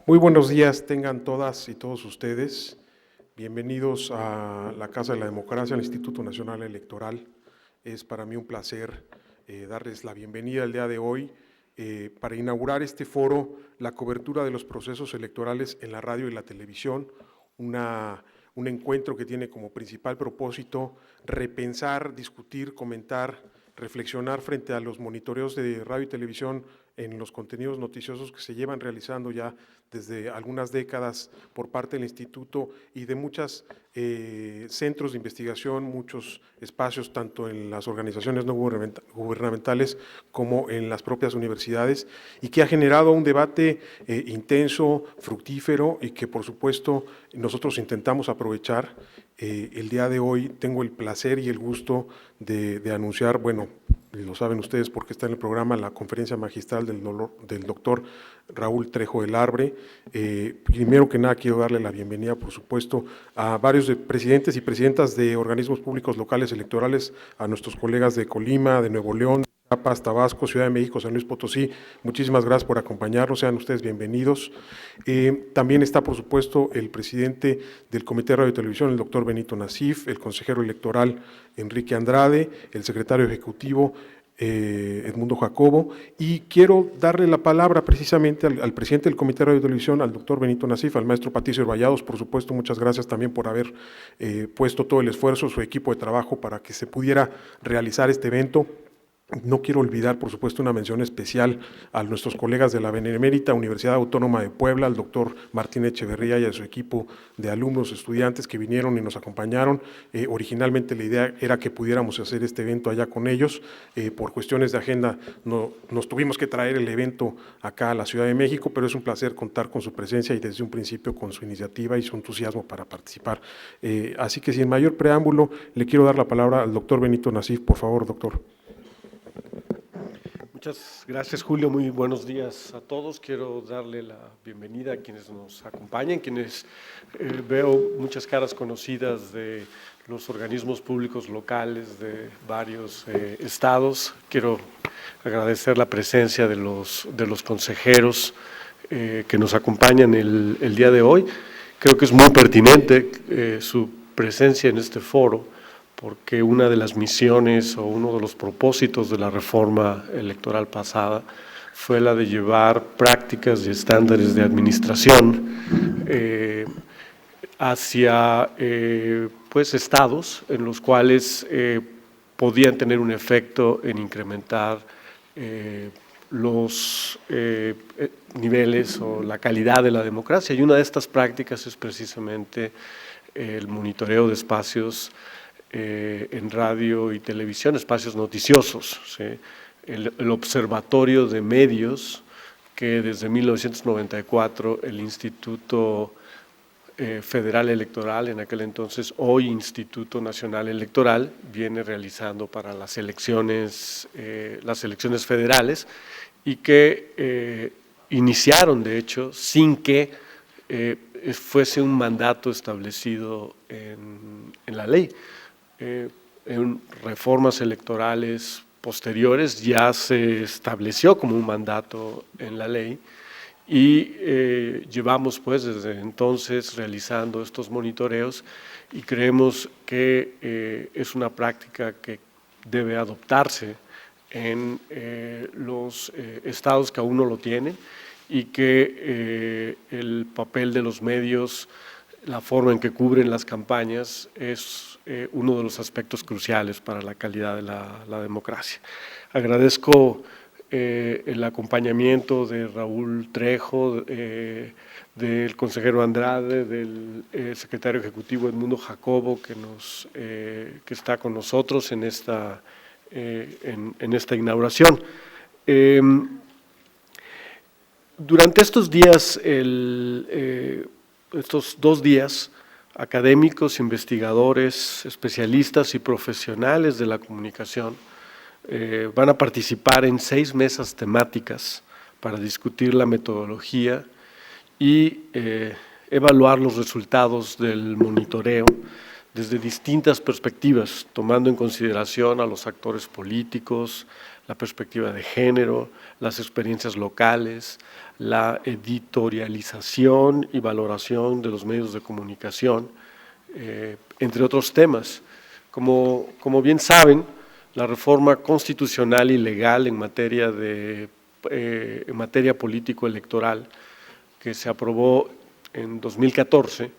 Muy buenos días tengan todas y todos ustedes. Bienvenidos a la Casa de la Democracia, al Instituto Nacional Electoral. Es para mí un placer darles la bienvenida el día de hoy para inaugurar este foro, la cobertura de los procesos electorales en la radio y la televisión, un encuentro que tiene como principal propósito repensar, discutir, comentar, reflexionar frente a los monitoreos de radio y televisión en los contenidos noticiosos que se llevan realizando ya desde algunas décadas por parte del Instituto y de muchos centros de investigación, muchos espacios, tanto en las organizaciones no gubernamentales como en las propias universidades, y que ha generado un debate intenso, fructífero, y que por supuesto nosotros intentamos aprovechar. El día de hoy tengo el placer y el gusto de anunciar, bueno, lo saben ustedes porque está en el programa, la conferencia magistral del doctor Raúl Trejo del Arbre. Primero que nada quiero darle la bienvenida, por supuesto, a varios presidentes y presidentas de organismos públicos locales electorales, a nuestros colegas de Colima, de Nuevo León, Chiapas, Tabasco, Ciudad de México, San Luis Potosí. Muchísimas gracias por acompañarnos, sean ustedes bienvenidos. También está, por supuesto, el presidente del Comité de Radio y Televisión, el doctor Benito Nasif, el consejero electoral Enrique Andrade, el secretario ejecutivo Edmundo Jacobo, y quiero darle la palabra precisamente al presidente del Comité de Radio y Televisión, al doctor Benito Nasif, al maestro Patricio Vallados. Por supuesto, muchas gracias también por haber puesto todo el esfuerzo, su equipo de trabajo, para que se pudiera realizar este evento. No quiero olvidar, por supuesto, una mención especial a nuestros colegas de la Benemérita Universidad Autónoma de Puebla, al doctor Martín Echeverría y a su equipo de alumnos, estudiantes que vinieron y nos acompañaron. Originalmente la idea era que pudiéramos hacer este evento allá con ellos. Por cuestiones de agenda nos tuvimos que traer el evento acá a la Ciudad de México, pero es un placer contar con su presencia y desde un principio con su iniciativa y su entusiasmo para participar. Así que sin mayor preámbulo, le quiero dar la palabra al doctor Benito Nasif. Por favor, doctor. Muchas gracias, Julio. Muy buenos días a todos. Quiero darle la bienvenida a quienes nos acompañan, quienes veo muchas caras conocidas de los organismos públicos locales de varios estados. Quiero agradecer la presencia de los consejeros que nos acompañan el día de hoy. Creo que es muy pertinente su presencia en este foro, porque una de las misiones o uno de los propósitos de la reforma electoral pasada fue la de llevar prácticas y estándares de administración hacia pues estados en los cuales podían tener un efecto en incrementar los niveles o la calidad de la democracia, y una de estas prácticas es precisamente el monitoreo de espacios en radio y televisión, espacios noticiosos, ¿sí? El observatorio de medios que desde 1994 el Instituto Federal Electoral, en aquel entonces hoy Instituto Nacional Electoral, viene realizando para las elecciones federales, y que iniciaron de hecho sin que fuese un mandato establecido en la ley. En reformas electorales posteriores ya se estableció como un mandato en la ley, y llevamos pues desde entonces realizando estos monitoreos, y creemos que es una práctica que debe adoptarse en los estados que aún no lo tienen, y que el papel de los medios, la forma en que cubren las campañas es uno de los aspectos cruciales para la calidad de la democracia. Agradezco el acompañamiento de Raúl Trejo, del consejero Andrade, del secretario ejecutivo Edmundo Jacobo, que está con nosotros en esta inauguración. Durante estos días, estos 2 días, académicos, investigadores, especialistas y profesionales de la comunicación van a participar en 6 mesas temáticas para discutir la metodología y evaluar los resultados del monitoreo desde distintas perspectivas, tomando en consideración a los actores políticos, la perspectiva de género, las experiencias locales, la editorialización y valoración de los medios de comunicación, entre otros temas. Como bien saben, la reforma constitucional y legal en materia político-electoral que se aprobó en 2014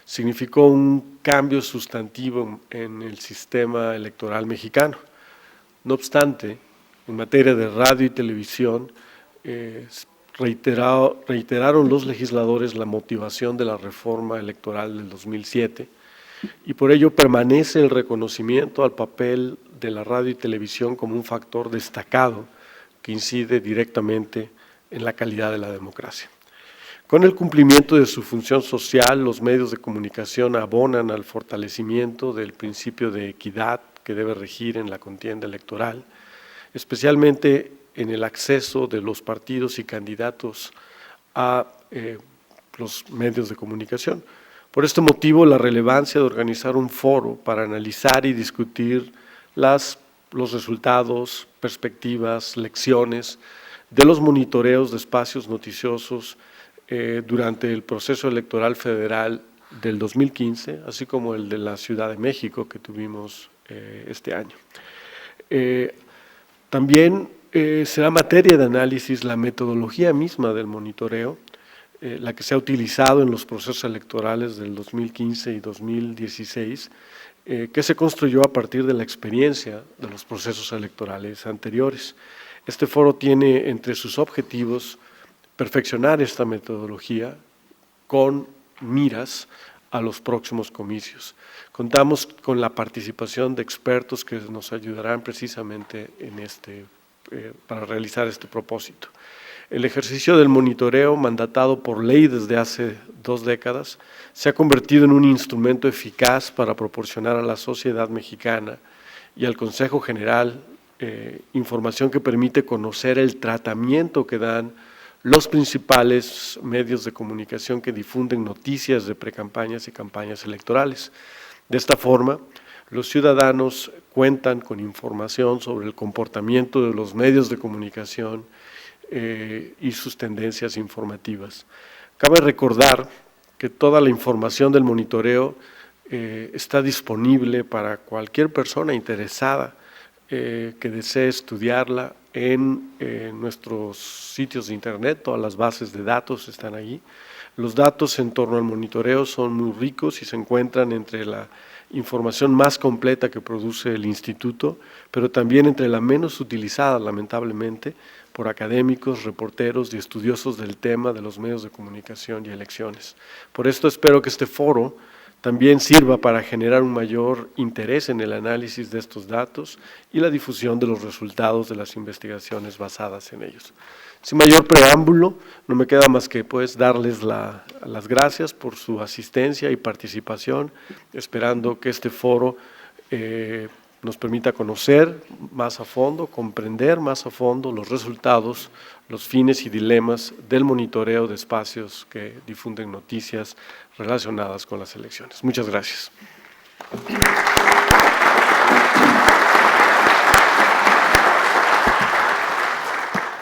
significó un cambio sustantivo en el sistema electoral mexicano. No obstante, en materia de radio y televisión, reiteraron los legisladores la motivación de la reforma electoral del 2007 y por ello permanece el reconocimiento al papel de la radio y televisión como un factor destacado que incide directamente en la calidad de la democracia. Con el cumplimiento de su función social, los medios de comunicación abonan al fortalecimiento del principio de equidad que debe regir en la contienda electoral, especialmente en el acceso de los partidos y candidatos a los medios de comunicación. Por este motivo, la relevancia de organizar un foro para analizar y discutir los resultados, perspectivas, lecciones de los monitoreos de espacios noticiosos durante el proceso electoral federal del 2015, así como el de la Ciudad de México que tuvimos este año. También será materia de análisis la metodología misma del monitoreo, la que se ha utilizado en los procesos electorales del 2015 y 2016, que se construyó a partir de la experiencia de los procesos electorales anteriores. Este foro tiene entre sus objetivos perfeccionar esta metodología con miras a los próximos comicios. Contamos con la participación de expertos que nos ayudarán precisamente para realizar este propósito. El ejercicio del monitoreo, mandatado por ley desde hace 2 décadas, se ha convertido en un instrumento eficaz para proporcionar a la sociedad mexicana y al Consejo General información que permite conocer el tratamiento que dan los principales medios de comunicación que difunden noticias de precampañas y campañas electorales. De esta forma, los ciudadanos cuentan con información sobre el comportamiento de los medios de comunicación y sus tendencias informativas. Cabe recordar que toda la información del monitoreo está disponible para cualquier persona interesada que desee estudiarla en nuestros sitios de internet. Todas las bases de datos están allí. Los datos en torno al monitoreo son muy ricos y se encuentran entre la información más completa que produce el instituto, pero también entre la menos utilizada, lamentablemente, por académicos, reporteros y estudiosos del tema de los medios de comunicación y elecciones. Por esto espero que este foro también sirva para generar un mayor interés en el análisis de estos datos y la difusión de los resultados de las investigaciones basadas en ellos. Sin mayor preámbulo, no me queda más que darles las gracias por su asistencia y participación, esperando que este foro nos permita conocer más a fondo, comprender más a fondo los resultados, los fines y dilemas del monitoreo de espacios que difunden noticias relacionadas con las elecciones. Muchas gracias.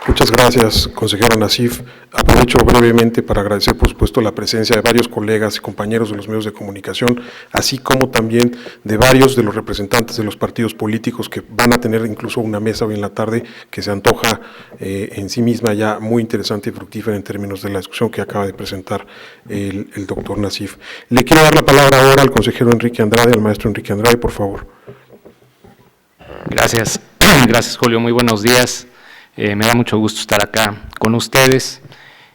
Muchas gracias, consejero Nassif. Aprovecho brevemente para agradecer, por supuesto, la presencia de varios colegas y compañeros de los medios de comunicación, así como también de varios de los representantes de los partidos políticos que van a tener incluso una mesa hoy en la tarde que se antoja en sí misma ya muy interesante y fructífera en términos de la discusión que acaba de presentar el doctor Nassif. Le quiero dar la palabra ahora al consejero Enrique Andrade, al maestro Enrique Andrade, por favor. Gracias, gracias Julio, muy buenos días. Me da mucho gusto estar acá con ustedes.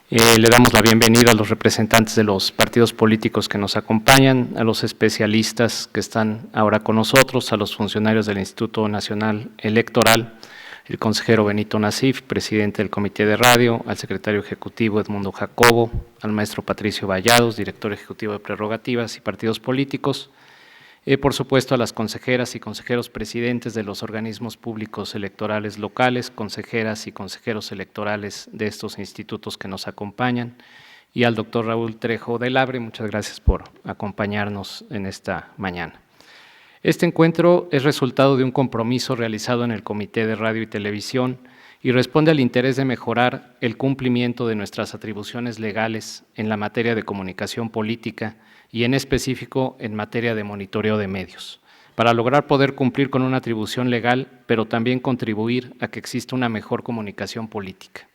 Le damos la bienvenida a los representantes de los partidos políticos que nos acompañan, a los especialistas que están ahora con nosotros, a los funcionarios del Instituto Nacional Electoral, el consejero Benito Nassif, presidente del Comité de Radio, al secretario ejecutivo Edmundo Jacobo, al maestro Patricio Vallados, director ejecutivo de Prerrogativas y Partidos Políticos, por supuesto a las consejeras y consejeros presidentes de los organismos públicos electorales locales, consejeras y consejeros electorales de estos institutos que nos acompañan, y al doctor Raúl Trejo del Abre. Muchas gracias por acompañarnos en esta mañana. Este encuentro es resultado de un compromiso realizado en el Comité de Radio y Televisión y responde al interés de mejorar el cumplimiento de nuestras atribuciones legales en la materia de comunicación política y en específico en materia de monitoreo de medios, para lograr poder cumplir con una atribución legal, pero también contribuir a que exista una mejor comunicación política.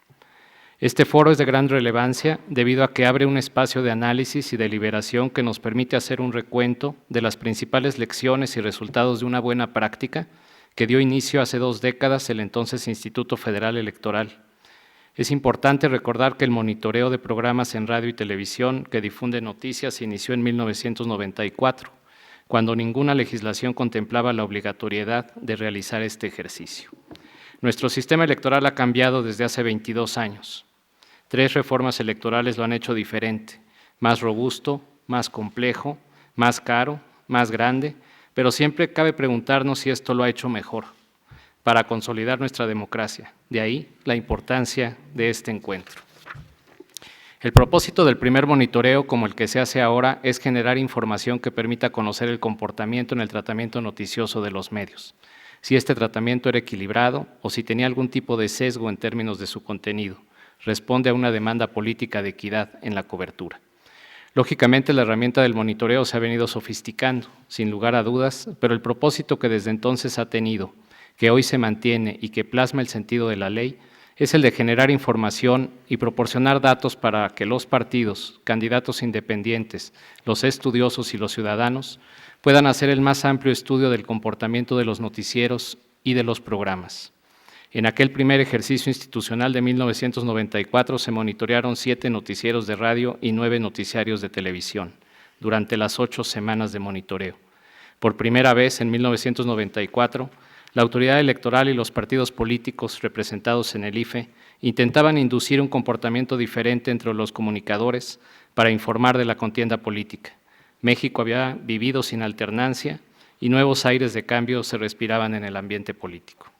Este foro es de gran relevancia debido a que abre un espacio de análisis y deliberación que nos permite hacer un recuento de las principales lecciones y resultados de una buena práctica que dio inicio hace 2 décadas el entonces Instituto Federal Electoral. Es importante recordar que el monitoreo de programas en radio y televisión que difunde noticias se inició en 1994, cuando ninguna legislación contemplaba la obligatoriedad de realizar este ejercicio. Nuestro sistema electoral ha cambiado desde hace 22 años. 3 reformas electorales lo han hecho diferente, más robusto, más complejo, más caro, más grande, pero siempre cabe preguntarnos si esto lo ha hecho mejor, para consolidar nuestra democracia. De ahí la importancia de este encuentro. El propósito del primer monitoreo, como el que se hace ahora, es generar información que permita conocer el comportamiento en el tratamiento noticioso de los medios, si este tratamiento era equilibrado o si tenía algún tipo de sesgo en términos de su contenido, responde a una demanda política de equidad en la cobertura. Lógicamente, la herramienta del monitoreo se ha venido sofisticando, sin lugar a dudas, pero el propósito que desde entonces ha tenido, que hoy se mantiene y que plasma el sentido de la ley, es el de generar información y proporcionar datos para que los partidos, candidatos independientes, los estudiosos y los ciudadanos puedan hacer el más amplio estudio del comportamiento de los noticieros y de los programas. En aquel primer ejercicio institucional de 1994 se monitorearon 7 noticieros de radio y 9 noticiarios de televisión durante las 8 semanas de monitoreo. Por primera vez, en 1994, la autoridad electoral y los partidos políticos representados en el IFE intentaban inducir un comportamiento diferente entre los comunicadores para informar de la contienda política. México había vivido sin alternancia y nuevos aires de cambio se respiraban en el ambiente político.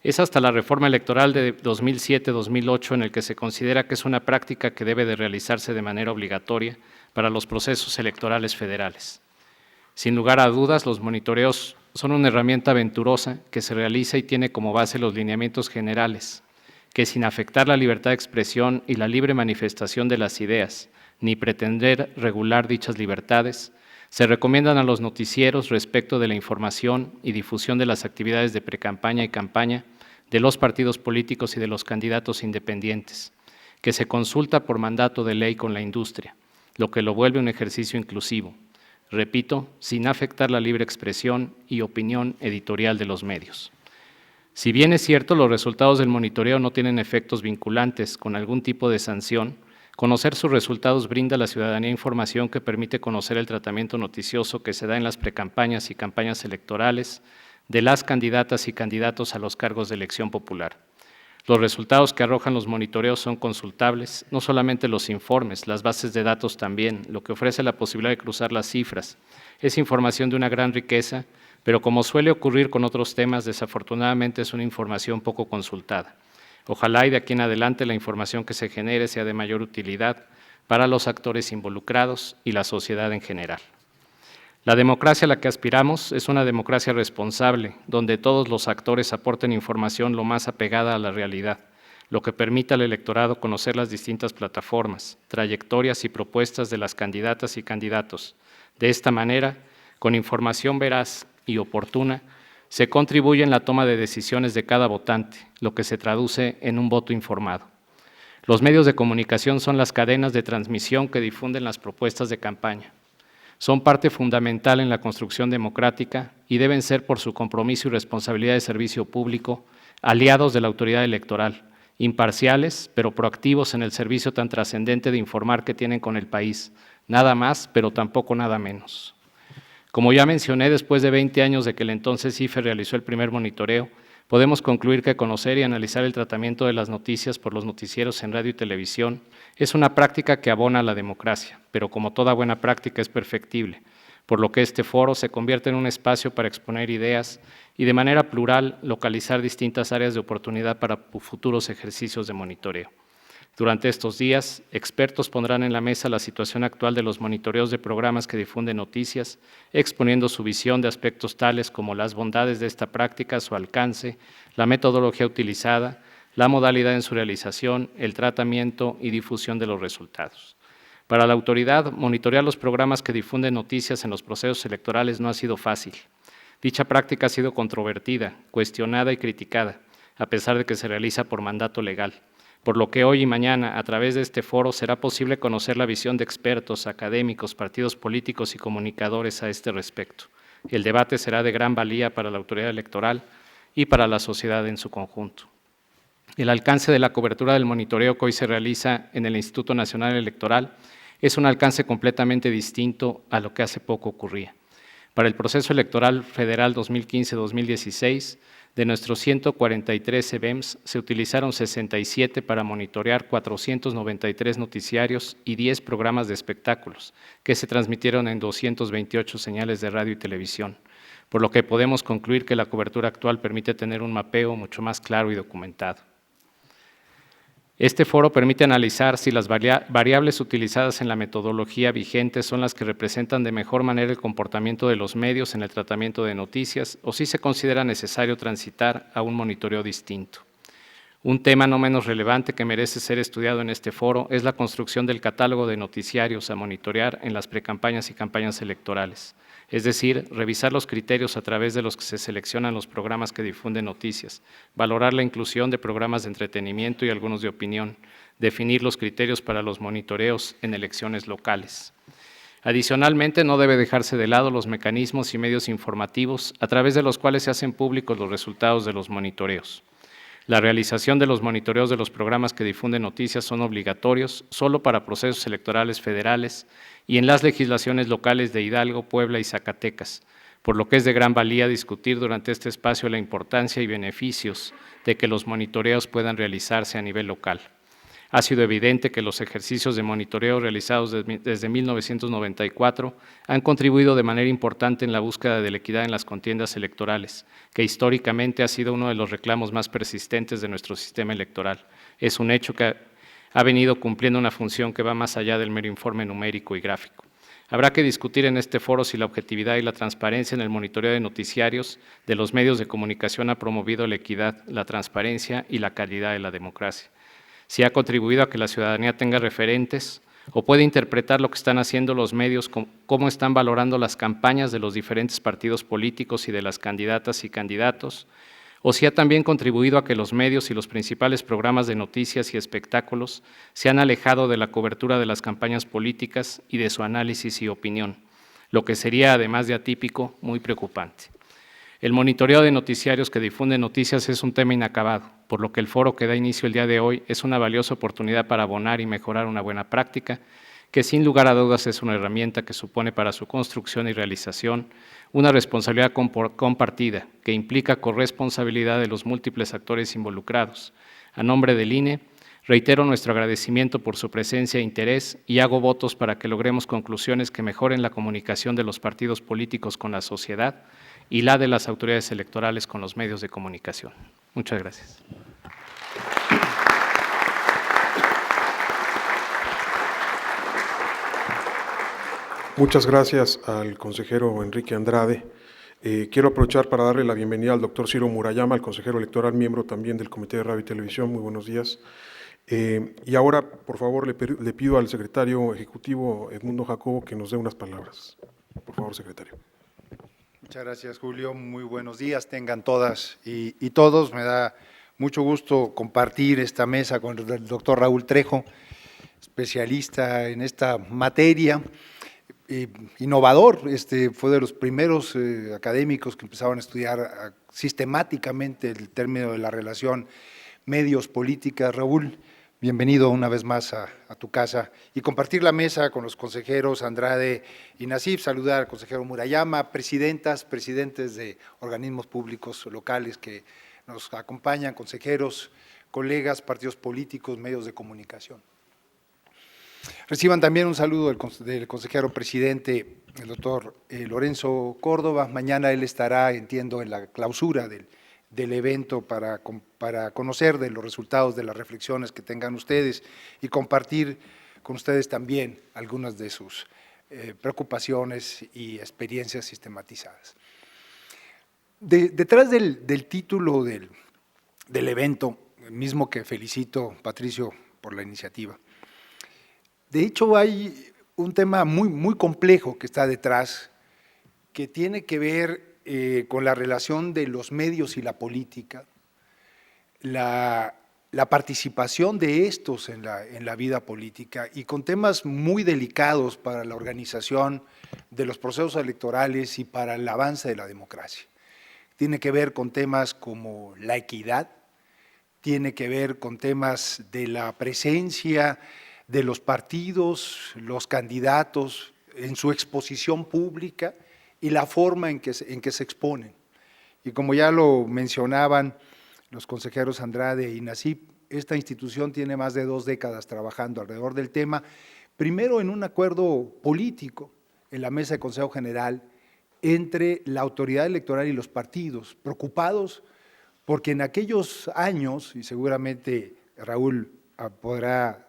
Es hasta la reforma electoral de 2007-2008 en el que se considera que es una práctica que debe de realizarse de manera obligatoria para los procesos electorales federales. Sin lugar a dudas, los monitoreos son una herramienta aventurosa que se realiza y tiene como base los lineamientos generales, que sin afectar la libertad de expresión y la libre manifestación de las ideas, ni pretender regular dichas libertades, se recomiendan a los noticieros respecto de la información y difusión de las actividades de precampaña y campaña de los partidos políticos y de los candidatos independientes, que se consulta por mandato de ley con la industria, lo que lo vuelve un ejercicio inclusivo, repito, sin afectar la libre expresión y opinión editorial de los medios. Si bien es cierto, los resultados del monitoreo no tienen efectos vinculantes con algún tipo de sanción, conocer sus resultados brinda a la ciudadanía información que permite conocer el tratamiento noticioso que se da en las precampañas y campañas electorales de las candidatas y candidatos a los cargos de elección popular. Los resultados que arrojan los monitoreos son consultables, no solamente los informes, las bases de datos también, lo que ofrece la posibilidad de cruzar las cifras. Es información de una gran riqueza, pero como suele ocurrir con otros temas, desafortunadamente es una información poco consultada. Ojalá y de aquí en adelante la información que se genere sea de mayor utilidad para los actores involucrados y la sociedad en general. La democracia a la que aspiramos es una democracia responsable, donde todos los actores aporten información lo más apegada a la realidad, lo que permita al electorado conocer las distintas plataformas, trayectorias y propuestas de las candidatas y candidatos. De esta manera, con información veraz y oportuna, se contribuye en la toma de decisiones de cada votante, lo que se traduce en un voto informado. Los medios de comunicación son las cadenas de transmisión que difunden las propuestas de campaña. Son parte fundamental en la construcción democrática y deben ser, por su compromiso y responsabilidad de servicio público, aliados de la autoridad electoral, imparciales pero proactivos en el servicio tan trascendente de informar que tienen con el país, nada más pero tampoco nada menos. Como ya mencioné, después de 20 años de que el entonces IFE realizó el primer monitoreo, podemos concluir que conocer y analizar el tratamiento de las noticias por los noticieros en radio y televisión es una práctica que abona a la democracia, pero como toda buena práctica es perfectible, por lo que este foro se convierte en un espacio para exponer ideas y de manera plural localizar distintas áreas de oportunidad para futuros ejercicios de monitoreo. Durante estos días, expertos pondrán en la mesa la situación actual de los monitoreos de programas que difunden noticias, exponiendo su visión de aspectos tales como las bondades de esta práctica, su alcance, la metodología utilizada, la modalidad en su realización, el tratamiento y difusión de los resultados. Para la autoridad, monitorear los programas que difunden noticias en los procesos electorales no ha sido fácil. Dicha práctica ha sido controvertida, cuestionada y criticada, a pesar de que se realiza por mandato legal, por lo que hoy y mañana, a través de este foro, será posible conocer la visión de expertos, académicos, partidos políticos y comunicadores a este respecto. El debate será de gran valía para la autoridad electoral y para la sociedad en su conjunto. El alcance de la cobertura del monitoreo que hoy se realiza en el Instituto Nacional Electoral es un alcance completamente distinto a lo que hace poco ocurría. Para el proceso electoral federal 2015-2016, de nuestros 143 EVEMs, se utilizaron 67 para monitorear 493 noticiarios y 10 programas de espectáculos, que se transmitieron en 228 señales de radio y televisión, por lo que podemos concluir que la cobertura actual permite tener un mapeo mucho más claro y documentado. Este foro permite analizar si las variables utilizadas en la metodología vigente son las que representan de mejor manera el comportamiento de los medios en el tratamiento de noticias o si se considera necesario transitar a un monitoreo distinto. Un tema no menos relevante que merece ser estudiado en este foro es la construcción del catálogo de noticiarios a monitorear en las precampañas y campañas electorales, es decir, revisar los criterios a través de los que se seleccionan los programas que difunden noticias, valorar la inclusión de programas de entretenimiento y algunos de opinión, definir los criterios para los monitoreos en elecciones locales. Adicionalmente, no debe dejarse de lado los mecanismos y medios informativos a través de los cuales se hacen públicos los resultados de los monitoreos. La realización de los monitoreos de los programas que difunden noticias son obligatorios solo para procesos electorales federales y en las legislaciones locales de Hidalgo, Puebla y Zacatecas, por lo que es de gran valía discutir durante este espacio la importancia y beneficios de que los monitoreos puedan realizarse a nivel local. Ha sido evidente que los ejercicios de monitoreo realizados desde 1994 han contribuido de manera importante en la búsqueda de la equidad en las contiendas electorales, que históricamente ha sido uno de los reclamos más persistentes de nuestro sistema electoral. Es un hecho que ha venido cumpliendo una función que va más allá del mero informe numérico y gráfico. Habrá que discutir en este foro si la objetividad y la transparencia en el monitoreo de noticiarios de los medios de comunicación ha promovido la equidad, la transparencia y la calidad de la democracia. Si ha contribuido a que la ciudadanía tenga referentes o puede interpretar lo que están haciendo los medios, cómo están valorando las campañas de los diferentes partidos políticos y de las candidatas y candidatos, o si ha también contribuido a que los medios y los principales programas de noticias y espectáculos se han alejado de la cobertura de las campañas políticas y de su análisis y opinión, lo que sería, además de atípico, muy preocupante. El monitoreo de noticiarios que difunden noticias es un tema inacabado, por lo que el foro que da inicio el día de hoy es una valiosa oportunidad para abonar y mejorar una buena práctica, que sin lugar a dudas es una herramienta que supone para su construcción y realización una responsabilidad compartida que implica corresponsabilidad de los múltiples actores involucrados. A nombre del INE, reitero nuestro agradecimiento por su presencia e interés y hago votos para que logremos conclusiones que mejoren la comunicación de los partidos políticos con la sociedad y la de las autoridades electorales con los medios de comunicación. Muchas gracias. Muchas gracias al consejero Enrique Andrade. Quiero aprovechar para darle la bienvenida al doctor Ciro Murayama, al consejero electoral, miembro también del Comité de Radio y Televisión. Muy buenos días. Y ahora, por favor, le pido al secretario ejecutivo Edmundo Jacobo que nos dé unas palabras. Por favor, secretario. Muchas gracias, Julio. Muy buenos días, tengan todas y todos. Me da mucho gusto compartir esta mesa con el doctor Raúl Trejo, especialista en esta materia, innovador. Fue de los primeros académicos que empezaron a estudiar sistemáticamente el término de la relación medios-política. Raúl, bienvenido una vez más a tu casa y compartir la mesa con los consejeros Andrade y Nassif, saludar al consejero Murayama, presidentes de organismos públicos locales que nos acompañan, consejeros, colegas, partidos políticos, medios de comunicación. Reciban también un saludo del consejero presidente, el doctor Lorenzo Córdoba. Mañana él estará, entiendo, en la clausura del del evento para conocer de los resultados de las reflexiones que tengan ustedes y compartir con ustedes también algunas de sus preocupaciones y experiencias sistematizadas. Detrás del título del evento, mismo que felicito, Patricio, por la iniciativa, de hecho hay un tema muy complejo que está detrás, que tiene que ver con la relación de los medios y la política, la participación de estos en la vida política y con temas muy delicados para la organización de los procesos electorales y para el avance de la democracia. Tiene que ver con temas como la equidad, tiene que ver con temas de la presencia de los partidos, los candidatos en su exposición pública y la forma en que se exponen. Y como ya lo mencionaban los consejeros Andrade y Nassib, esta institución tiene más de 2 décadas trabajando alrededor del tema, primero en un acuerdo político en la Mesa de Consejo General entre la autoridad electoral y los partidos, preocupados porque en aquellos años, y seguramente Raúl podrá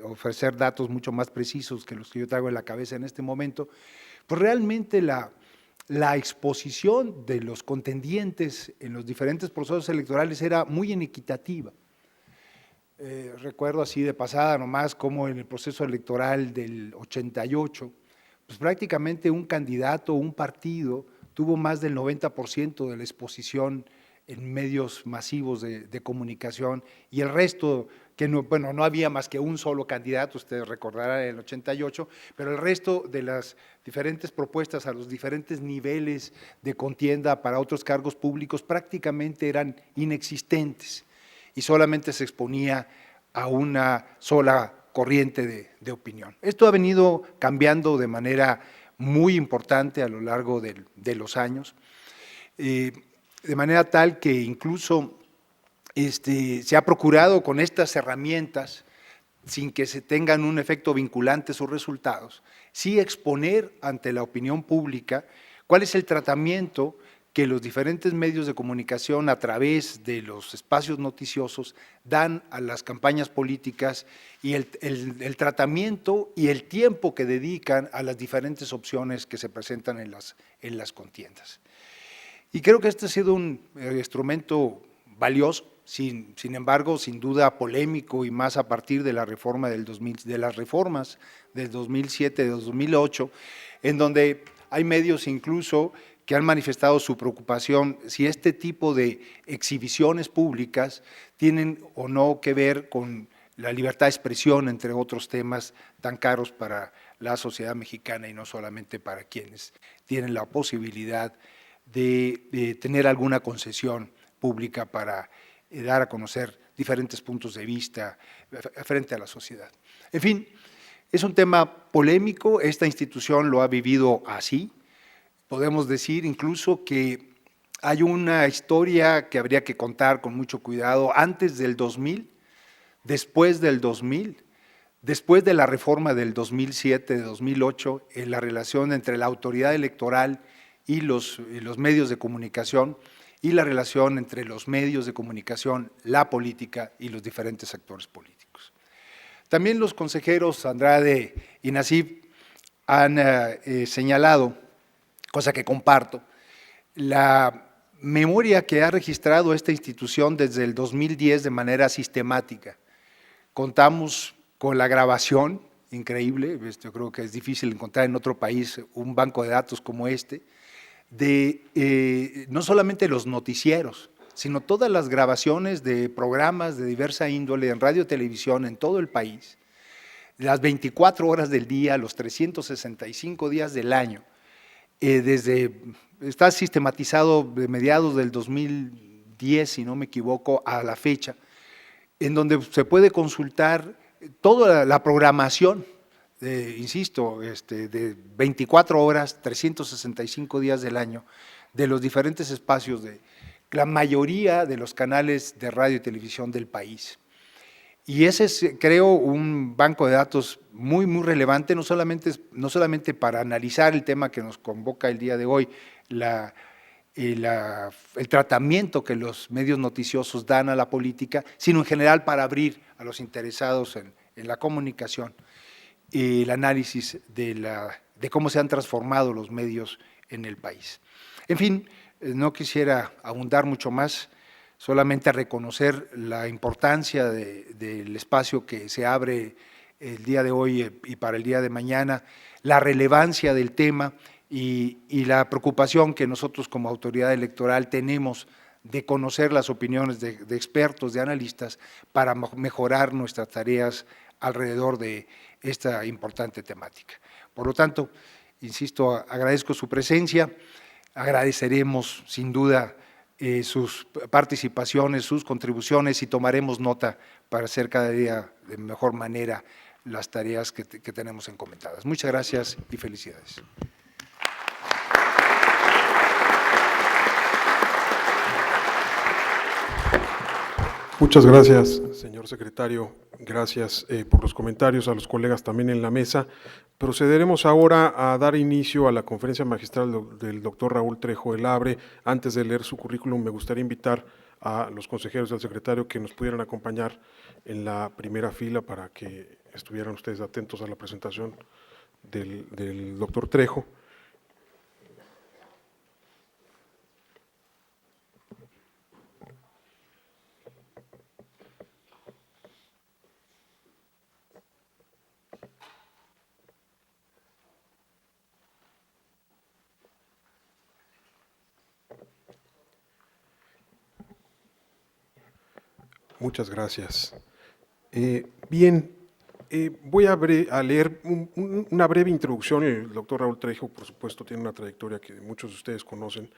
ofrecer datos mucho más precisos que los que yo traigo en la cabeza en este momento, pues realmente la exposición de los contendientes en los diferentes procesos electorales era muy inequitativa. Recuerdo así de pasada nomás como en el proceso electoral del 88, pues prácticamente un candidato, un partido, tuvo más del 90% de la exposición en medios masivos de comunicación y el resto, que no había más que un solo candidato, ustedes recordarán en el 88, pero el resto de las diferentes propuestas a los diferentes niveles de contienda para otros cargos públicos prácticamente eran inexistentes y solamente se exponía a una sola corriente de opinión. Esto ha venido cambiando de manera muy importante a lo largo de los años, de manera tal que incluso se ha procurado con estas herramientas, sin que se tengan un efecto vinculante sus resultados, sí exponer ante la opinión pública cuál es el tratamiento que los diferentes medios de comunicación a través de los espacios noticiosos dan a las campañas políticas y el tratamiento y el tiempo que dedican a las diferentes opciones que se presentan en las contiendas. Y creo que este ha sido un instrumento valioso, sin embargo, sin duda polémico y más a partir de la reforma de las reformas del 2007, de 2008, en donde hay medios incluso que han manifestado su preocupación si este tipo de exhibiciones públicas tienen o no que ver con la libertad de expresión, entre otros temas tan caros para la sociedad mexicana y no solamente para quienes tienen la posibilidad de tener alguna concesión pública para dar a conocer diferentes puntos de vista frente a la sociedad. En fin, es un tema polémico, esta institución lo ha vivido así. Podemos decir incluso que hay una historia que habría que contar con mucho cuidado antes del 2000, después del 2000, después de la reforma del 2007, de 2008, en la relación entre la autoridad electoral y los medios de comunicación y la relación entre los medios de comunicación, la política y los diferentes actores políticos. También los consejeros Andrade y Nassib han señalado, cosa que comparto, la memoria que ha registrado esta institución desde el 2010 de manera sistemática. Contamos con la grabación, increíble, yo creo que es difícil encontrar en otro país un banco de datos como este, de no solamente los noticieros, sino todas las grabaciones de programas de diversa índole en radio y televisión en todo el país, las 24 horas del día, los 365 días del año, está sistematizado de mediados del 2010, si no me equivoco, a la fecha, en donde se puede consultar toda la programación, insisto, de 24 horas, 365 días del año, de los diferentes espacios de la mayoría de los canales de radio y televisión del país. Y ese es, creo, un banco de datos muy relevante, no solamente para analizar el tema que nos convoca el día de hoy, el tratamiento que los medios noticiosos dan a la política, sino en general para abrir a los interesados en la comunicación el análisis de cómo se han transformado los medios en el país. En fin, no quisiera abundar mucho más, solamente reconocer la importancia del espacio que se abre el día de hoy y para el día de mañana, la relevancia del tema y la preocupación que nosotros como autoridad electoral tenemos de conocer las opiniones de expertos, de analistas, para mejorar nuestras tareas alrededor de esta importante temática. Por lo tanto, insisto, agradezco su presencia, agradeceremos sin duda sus participaciones, sus contribuciones y tomaremos nota para hacer cada día de mejor manera las tareas que tenemos encomendadas. Muchas gracias y felicidades. Muchas gracias, señor secretario. Gracias por los comentarios, a los colegas también en la mesa. Procederemos ahora a dar inicio a la conferencia magistral del doctor Raúl Trejo del Abre. Antes de leer su currículum, me gustaría invitar a los consejeros del secretario que nos pudieran acompañar en la primera fila para que estuvieran ustedes atentos a la presentación del doctor Trejo. Muchas gracias. Bien, voy a leer una breve introducción. El doctor Raúl Trejo, por supuesto, tiene una trayectoria que muchos de ustedes conocen.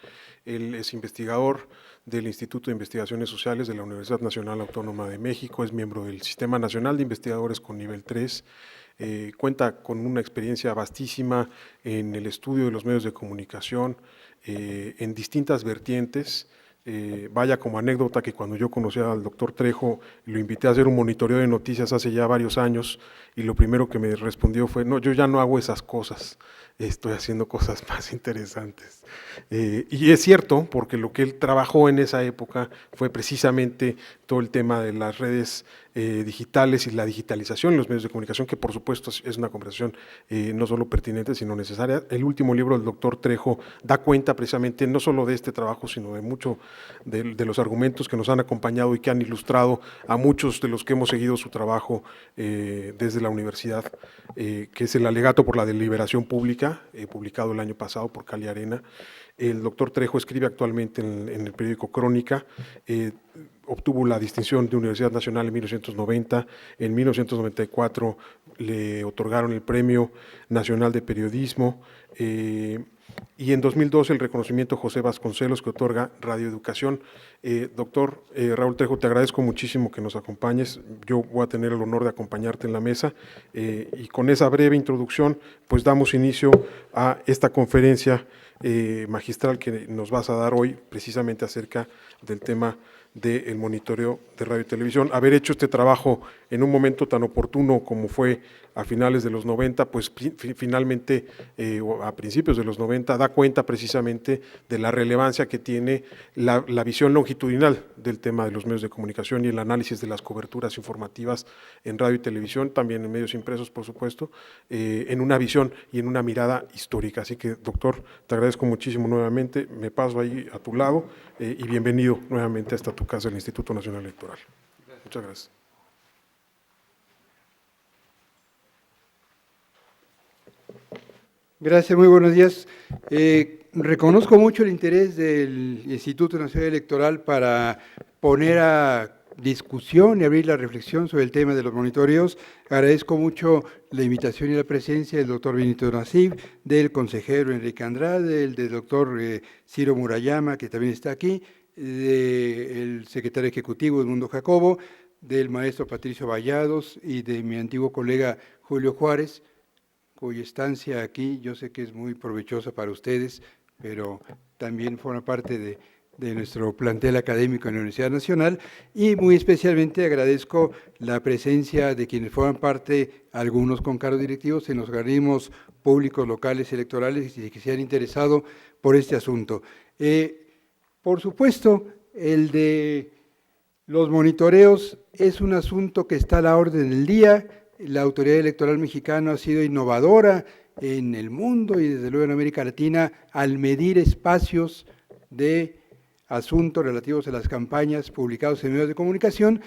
Él es investigador del Instituto de Investigaciones Sociales de la Universidad Nacional Autónoma de México, es miembro del Sistema Nacional de Investigadores con nivel 3, cuenta con una experiencia vastísima en el estudio de los medios de comunicación en distintas vertientes. Vaya como anécdota que cuando yo conocí al doctor Trejo, lo invité a hacer un monitoreo de noticias hace ya varios años y lo primero que me respondió fue: no, yo ya no hago esas cosas, estoy haciendo cosas más interesantes. Y es cierto, porque lo que él trabajó en esa época fue precisamente todo el tema de las redes digitales y la digitalización en los medios de comunicación, que por supuesto es una conversación no solo pertinente, sino necesaria. El último libro del doctor Trejo da cuenta precisamente no solo de este trabajo, sino de mucho de los argumentos que nos han acompañado y que han ilustrado a muchos de los que hemos seguido su trabajo desde la universidad, que es el alegato por la deliberación pública, publicado el año pasado por Cali Arena. El doctor Trejo escribe actualmente en el periódico Crónica, obtuvo la distinción de Universidad Nacional en 1990, en 1994 le otorgaron el Premio Nacional de Periodismo y en 2012 el reconocimiento José Vasconcelos que otorga Radio Educación. Doctor Raúl Trejo, te agradezco muchísimo que nos acompañes, yo voy a tener el honor de acompañarte en la mesa y con esa breve introducción pues damos inicio a esta conferencia magistral que nos vas a dar hoy precisamente acerca del tema del monitoreo de radio y televisión. Haber hecho este trabajo en un momento tan oportuno como fue a finales de los 90, pues finalmente a principios de los 90 da cuenta precisamente de la relevancia que tiene la visión longitudinal del tema de los medios de comunicación y el análisis de las coberturas informativas en radio y televisión, también en medios impresos por supuesto, en una visión y en una mirada histórica. Así que doctor, te agradezco muchísimo nuevamente, me paso ahí a tu lado y bienvenido nuevamente hasta tu casa, el Instituto Nacional Electoral. Gracias. Muchas gracias. Gracias, muy buenos días. Reconozco mucho el interés del Instituto Nacional Electoral para poner a discusión y abrir la reflexión sobre el tema de los monitoreos. Agradezco mucho la invitación y la presencia del doctor Benito Nasif, del consejero Enrique Andrade, del doctor Ciro Murayama, que también está aquí, del secretario ejecutivo Edmundo Jacobo, del maestro Patricio Vallados y de mi antiguo colega Julio Juárez, cuya estancia aquí yo sé que es muy provechosa para ustedes, pero también forma parte de nuestro plantel académico en la Universidad Nacional, y muy especialmente agradezco la presencia de quienes forman parte, algunos con cargos directivos, en los organismos públicos locales electorales y que se han interesado por este asunto. Por supuesto, el de los monitoreos es un asunto que está a la orden del día. La Autoridad Electoral Mexicana ha sido innovadora en el mundo y desde luego en América Latina al medir espacios de asuntos relativos a las campañas publicados en medios de comunicación,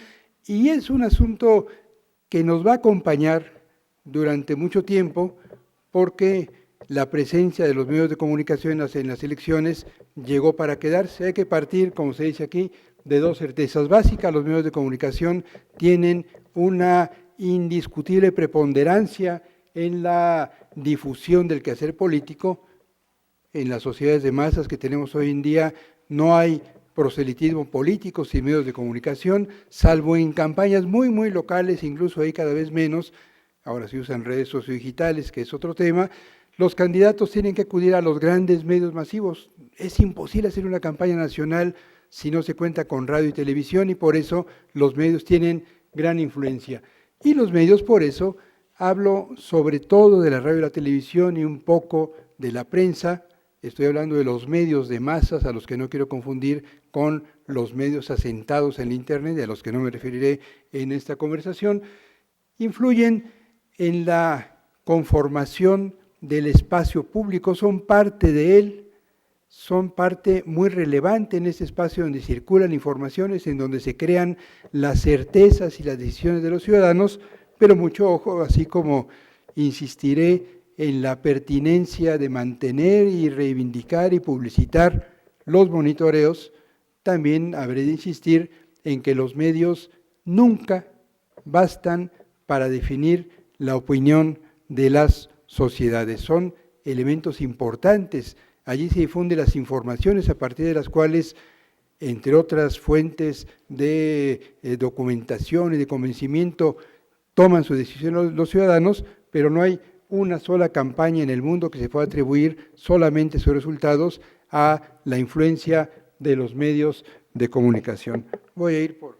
y es un asunto que nos va a acompañar durante mucho tiempo porque la presencia de los medios de comunicación en las elecciones llegó para quedarse. Hay que partir, como se dice aquí, de dos certezas básicas. Los medios de comunicación tienen una indiscutible preponderancia en la difusión del quehacer político. En las sociedades de masas que tenemos hoy en día no hay proselitismo político sin medios de comunicación, salvo en campañas muy, muy locales, incluso ahí cada vez menos. Ahora se usan redes sociodigitales, que es otro tema. Los candidatos tienen que acudir a los grandes medios masivos. Es imposible hacer una campaña nacional si no se cuenta con radio y televisión, y por eso los medios tienen gran influencia. Y los medios, por eso, hablo sobre todo de la radio y la televisión y un poco de la prensa. Estoy hablando de los medios de masas, a los que no quiero confundir con los medios asentados en la Internet, a los que no me referiré en esta conversación. Influyen en la conformación del espacio público, son parte de él, son parte muy relevante en ese espacio donde circulan informaciones, en donde se crean las certezas y las decisiones de los ciudadanos, pero mucho ojo, así como insistiré en la pertinencia de mantener y reivindicar y publicitar los monitoreos, también habré de insistir en que los medios nunca bastan para definir la opinión de las sociedades. Son elementos importantes. Allí se difunden las informaciones a partir de las cuales, entre otras fuentes de documentación y de convencimiento, toman su decisión los ciudadanos, pero no hay una sola campaña en el mundo que se pueda atribuir solamente sus resultados a la influencia de los medios de comunicación. Voy a ir por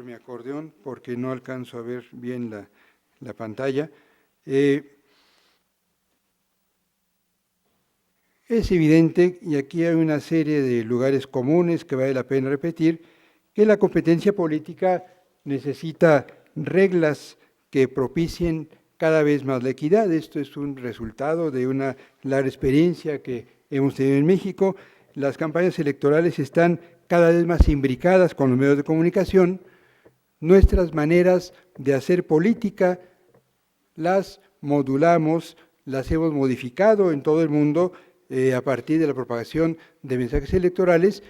mi acordeón porque no alcanzo a ver bien la pantalla. Es evidente, y aquí hay una serie de lugares comunes que vale la pena repetir, que la competencia política necesita reglas que propicien cada vez más la equidad. Esto es un resultado de una larga experiencia que hemos tenido en México. Las campañas electorales están cada vez más imbricadas con los medios de comunicación. Nuestras maneras de hacer política las modulamos, las hemos modificado en todo el mundo a partir de la propagación de mensajes electorales,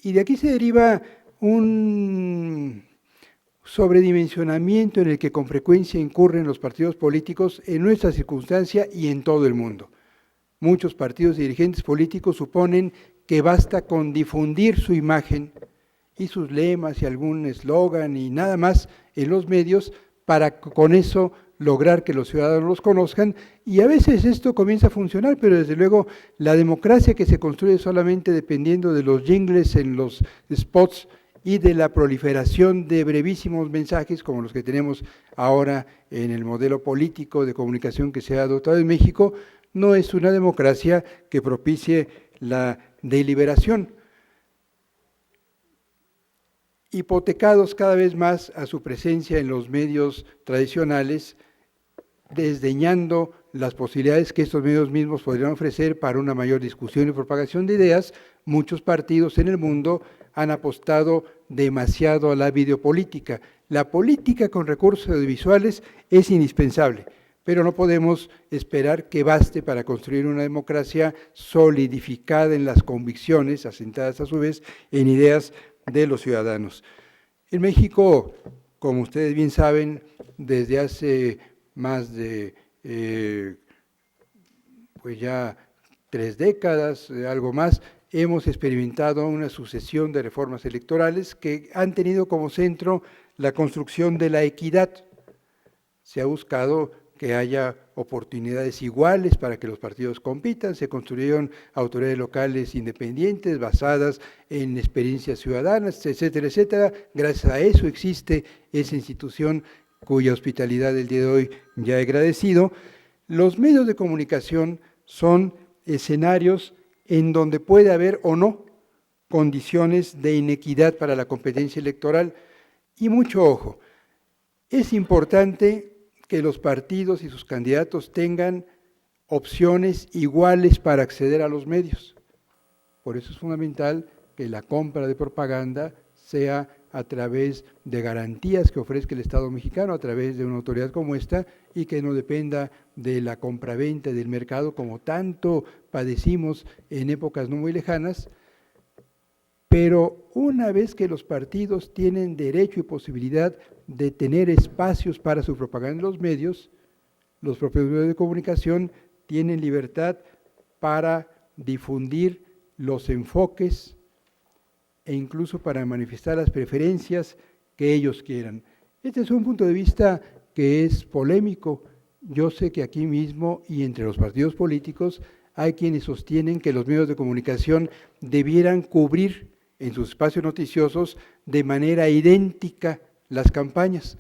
y de aquí se deriva un sobredimensionamiento en el que con frecuencia incurren los partidos políticos en nuestra circunstancia y en todo el mundo. Muchos partidos y dirigentes políticos suponen que basta con difundir su imagen y sus lemas y algún eslogan y nada más en los medios para con eso lograr que los ciudadanos los conozcan, y a veces esto comienza a funcionar, pero desde luego la democracia que se construye solamente dependiendo de los jingles en los spots y de la proliferación de brevísimos mensajes como los que tenemos ahora en el modelo político de comunicación que se ha adoptado en México, no es una democracia que propicie la deliberación. Hipotecados cada vez más a su presencia en los medios tradicionales, desdeñando las posibilidades que estos medios mismos podrían ofrecer para una mayor discusión y propagación de ideas, muchos partidos en el mundo han apostado demasiado a la videopolítica. La política con recursos audiovisuales es indispensable, pero no podemos esperar que baste para construir una democracia solidificada en las convicciones, asentadas a su vez en ideas de los ciudadanos. En México, como ustedes bien saben, desde hace más de pues ya 3 décadas, algo más, hemos experimentado una sucesión de reformas electorales que han tenido como centro la construcción de la equidad. Se ha buscado que haya oportunidades iguales para que los partidos compitan, se construyeron autoridades locales independientes basadas en experiencias ciudadanas, etcétera, etcétera. Gracias a eso existe esa institución cuya hospitalidad el día de hoy ya he agradecido. Los medios de comunicación son escenarios en donde puede haber o no condiciones de inequidad para la competencia electoral. Y mucho ojo, es importante que los partidos y sus candidatos tengan opciones iguales para acceder a los medios. Por eso es fundamental que la compra de propaganda sea a través de garantías que ofrezca el Estado mexicano, a través de una autoridad como esta, y que no dependa de la compraventa del mercado, como tanto padecimos en épocas no muy lejanas. Pero una vez que los partidos tienen derecho y posibilidad de tener espacios para su propaganda en los medios, los propios medios de comunicación tienen libertad para difundir los enfoques e incluso para manifestar las preferencias que ellos quieran. Este es un punto de vista que es polémico. Yo sé que aquí mismo y entre los partidos políticos hay quienes sostienen que los medios de comunicación debieran cubrir en sus espacios noticiosos de manera idéntica las campañas.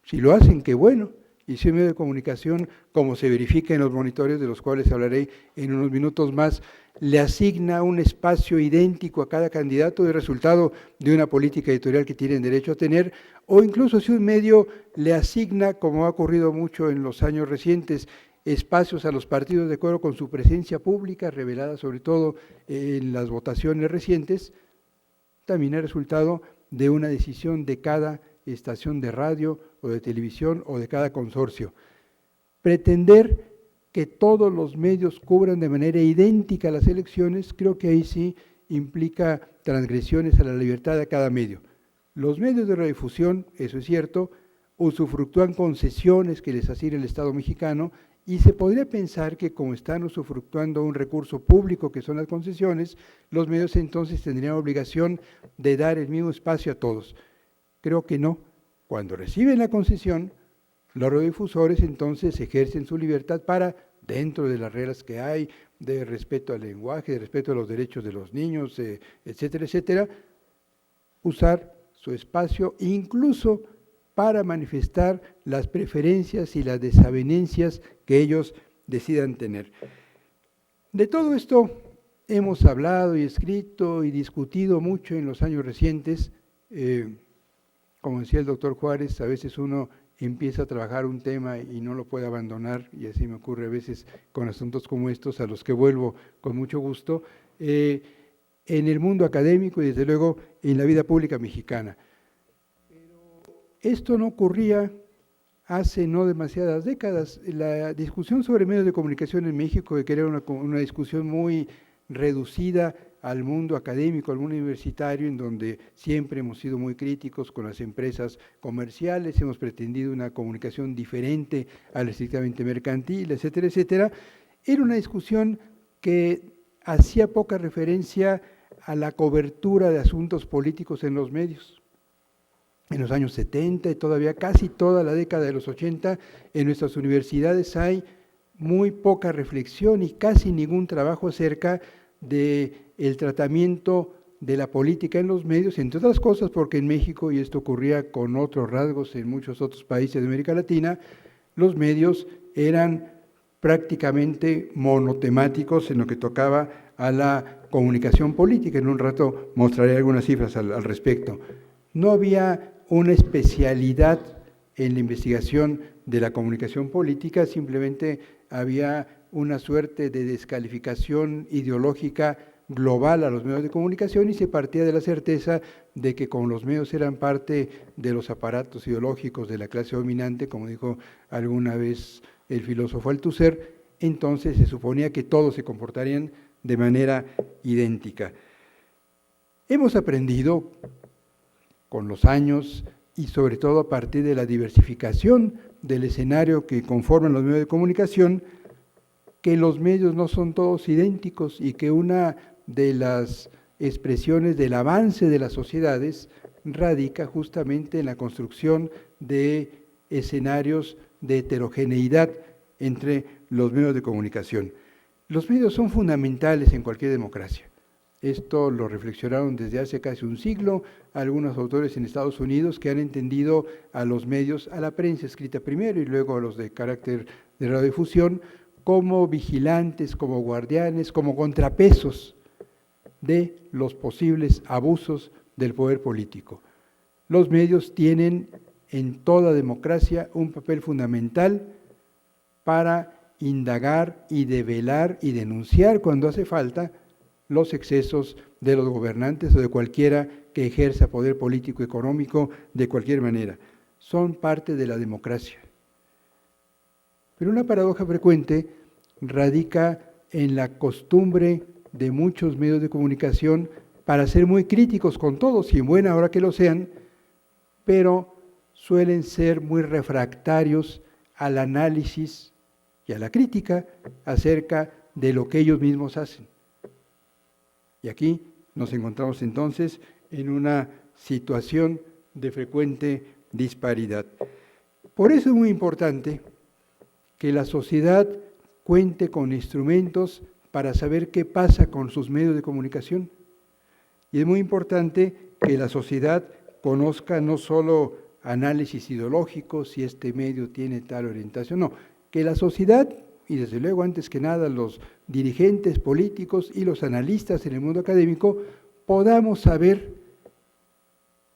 Si lo hacen, qué bueno. Y si un medio de comunicación, como se verifica en los monitores, de los cuales hablaré en unos minutos más, le asigna un espacio idéntico a cada candidato de resultado de una política editorial que tienen derecho a tener, o incluso si un medio le asigna, como ha ocurrido mucho en los años recientes, espacios a los partidos de acuerdo con su presencia pública, revelada sobre todo en las votaciones recientes, también es resultado de una decisión de cada estación de radio o de televisión o de cada consorcio. Pretender que todos los medios cubran de manera idéntica las elecciones, creo que ahí sí implica transgresiones a la libertad de cada medio. Los medios de radiodifusión, eso es cierto, usufructúan concesiones que les asigna el Estado mexicano, y se podría pensar que como están usufructuando un recurso público que son las concesiones, los medios entonces tendrían obligación de dar el mismo espacio a todos. Creo que no. Cuando reciben la concesión, los radiodifusores entonces ejercen su libertad para, dentro de las reglas que hay, de respeto al lenguaje, de respeto a los derechos de los niños, etcétera, etcétera, usar su espacio incluso para manifestar las preferencias y las desavenencias que ellos decidan tener. De todo esto hemos hablado y escrito y discutido mucho en los años recientes. Como decía el doctor Juárez, a veces uno empieza a trabajar un tema y no lo puede abandonar, y así me ocurre a veces con asuntos como estos, a los que vuelvo con mucho gusto, en el mundo académico y desde luego en la vida pública mexicana. Esto no ocurría hace no demasiadas décadas. La discusión sobre medios de comunicación en México, que era una discusión muy reducida al mundo académico, al mundo universitario, en donde siempre hemos sido muy críticos con las empresas comerciales, hemos pretendido una comunicación diferente a la estrictamente mercantil, etcétera, etcétera. Era una discusión que hacía poca referencia a la cobertura de asuntos políticos en los medios. En los años 70 y todavía casi toda la década de los 80, en nuestras universidades hay muy poca reflexión y casi ningún trabajo acerca del tratamiento de la política en los medios, entre otras cosas porque en México, y esto ocurría con otros rasgos en muchos otros países de América Latina, los medios eran prácticamente monotemáticos en lo que tocaba a la comunicación política. En un rato mostraré algunas cifras al respecto. No había una especialidad en la investigación de la comunicación política, simplemente había una suerte de descalificación ideológica global a los medios de comunicación y se partía de la certeza de que como los medios eran parte de los aparatos ideológicos de la clase dominante, como dijo alguna vez el filósofo Althusser, entonces se suponía que todos se comportarían de manera idéntica. Hemos aprendido con los años y sobre todo a partir de la diversificación del escenario que conforman los medios de comunicación, que los medios no son todos idénticos y que una de las expresiones del avance de las sociedades radica justamente en la construcción de escenarios de heterogeneidad entre los medios de comunicación. Los medios son fundamentales en cualquier democracia. Esto lo reflexionaron desde hace casi un siglo algunos autores en Estados Unidos que han entendido a los medios, a la prensa escrita primero y luego a los de carácter de radiodifusión como vigilantes, como guardianes, como contrapesos de los posibles abusos del poder político. Los medios tienen en toda democracia un papel fundamental para indagar y develar y denunciar cuando hace falta los excesos de los gobernantes o de cualquiera que ejerza poder político económico de cualquier manera. Son parte de la democracia. Pero una paradoja frecuente radica en la costumbre de muchos medios de comunicación para ser muy críticos con todos, y en buena hora que lo sean, pero suelen ser muy refractarios al análisis y a la crítica acerca de lo que ellos mismos hacen. Y aquí nos encontramos entonces en una situación de frecuente disparidad. Por eso es muy importante que la sociedad cuente con instrumentos para saber qué pasa con sus medios de comunicación. Y es muy importante que la sociedad conozca no solo análisis ideológicos, si este medio tiene tal orientación, no, que la sociedad, y desde luego antes que nada los dirigentes políticos y los analistas en el mundo académico, podamos saber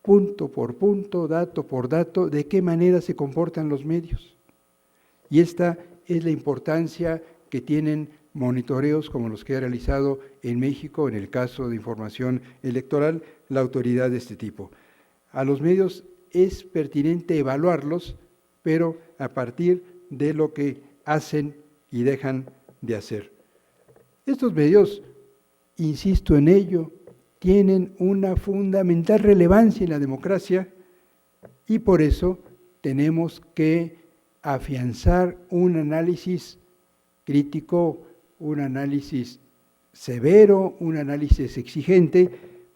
punto por punto, dato por dato, de qué manera se comportan los medios. Y esta es la importancia que tienen monitoreos como los que ha realizado en México, en el caso de información electoral, la autoridad de este tipo. A los medios es pertinente evaluarlos, pero a partir de lo que hacen y dejan de hacer. Estos medios, insisto en ello, tienen una fundamental relevancia en la democracia y por eso tenemos que afianzar un análisis crítico, un análisis severo, un análisis exigente,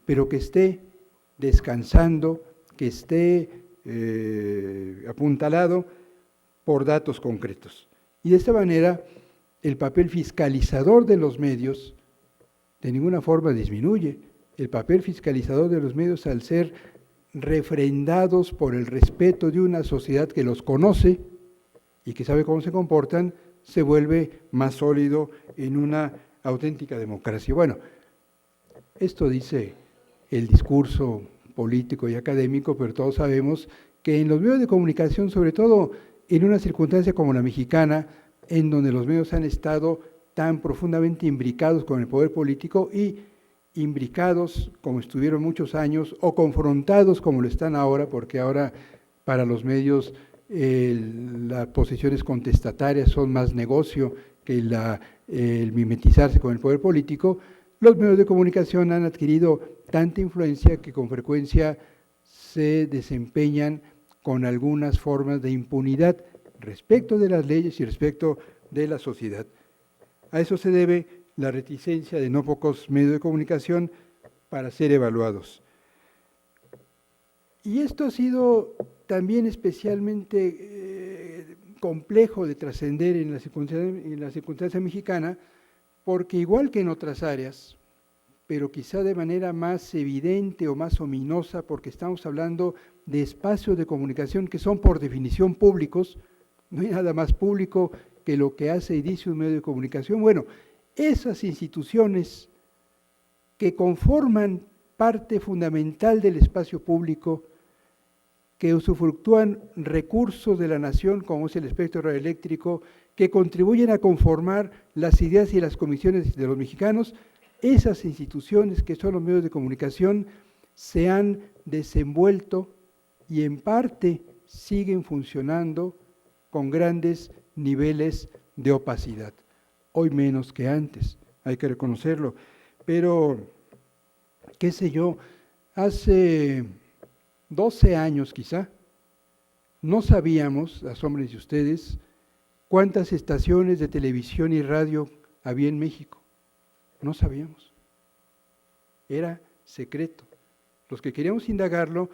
pero que esté descansando, que esté apuntalado por datos concretos. Y de esta manera, el papel fiscalizador de los medios de ninguna forma disminuye. El papel fiscalizador de los medios, al ser refrendados por el respeto de una sociedad que los conoce y que sabe cómo se comportan, se vuelve más sólido en una auténtica democracia. Bueno, esto dice el discurso político y académico, pero todos sabemos que en los medios de comunicación, sobre todo en una circunstancia como la mexicana, en donde los medios han estado tan profundamente imbricados con el poder político y imbricados como estuvieron muchos años o confrontados como lo están ahora, porque ahora para los medios las posiciones contestatarias son más negocio que el mimetizarse con el poder político. Los medios de comunicación han adquirido tanta influencia que con frecuencia se desempeñan con algunas formas de impunidad respecto de las leyes y respecto de la sociedad. A eso se debe la reticencia de no pocos medios de comunicación para ser evaluados. Y esto ha sido también especialmente complejo de trascender en la circunstancia mexicana, porque igual que en otras áreas, pero quizá de manera más evidente o más ominosa, porque estamos hablando de espacios de comunicación que son por definición públicos, no hay nada más público que lo que hace y dice un medio de comunicación. Bueno, esas instituciones que conforman parte fundamental del espacio público, que usufructúan recursos de la nación, como es el espectro radioeléctrico, que contribuyen a conformar las ideas y las convicciones de los mexicanos, esas instituciones que son los medios de comunicación se han desenvuelto y en parte siguen funcionando con grandes niveles de opacidad. Hoy menos que antes, hay que reconocerlo. Pero, qué sé yo, hace 12 años quizá, no sabíamos, asómbrense de ustedes, cuántas estaciones de televisión y radio había en México. No sabíamos. Era secreto. Los que queríamos indagarlo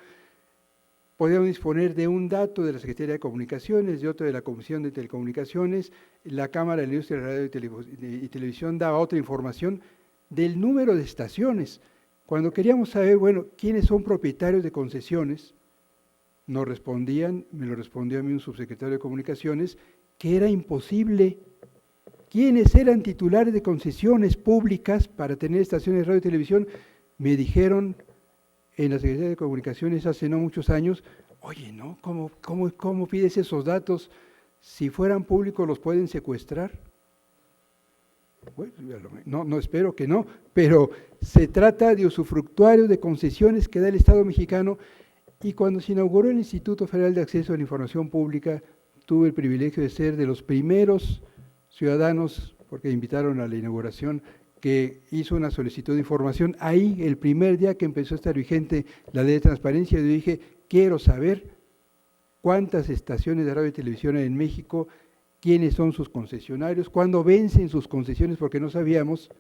podíamos disponer de un dato de la Secretaría de Comunicaciones, de otro de la Comisión de Telecomunicaciones, la Cámara de la Industria de Radio y Televisión daba otra información del número de estaciones. Cuando queríamos saber, bueno, quiénes son propietarios de concesiones, nos respondían, me lo respondió a mí un subsecretario de Comunicaciones, que era imposible. ¿Quiénes eran titulares de concesiones públicas para tener estaciones de radio y televisión? Me dijeron en la Secretaría de Comunicaciones hace no muchos años, oye, ¿no? ¿Cómo pides esos datos? Si fueran públicos, ¿los pueden secuestrar? Bueno, no, espero que no, pero se trata de usufructuarios de concesiones que da el Estado mexicano, y cuando se inauguró el Instituto Federal de Acceso a la Información Pública, tuve el privilegio de ser de los primeros ciudadanos, porque invitaron a la inauguración, que hizo una solicitud de información. Ahí, el primer día que empezó a estar vigente la ley de transparencia, yo dije, quiero saber cuántas estaciones de radio y televisión hay en México, quiénes son sus concesionarios, cuándo vencen sus concesiones, porque no sabíamos.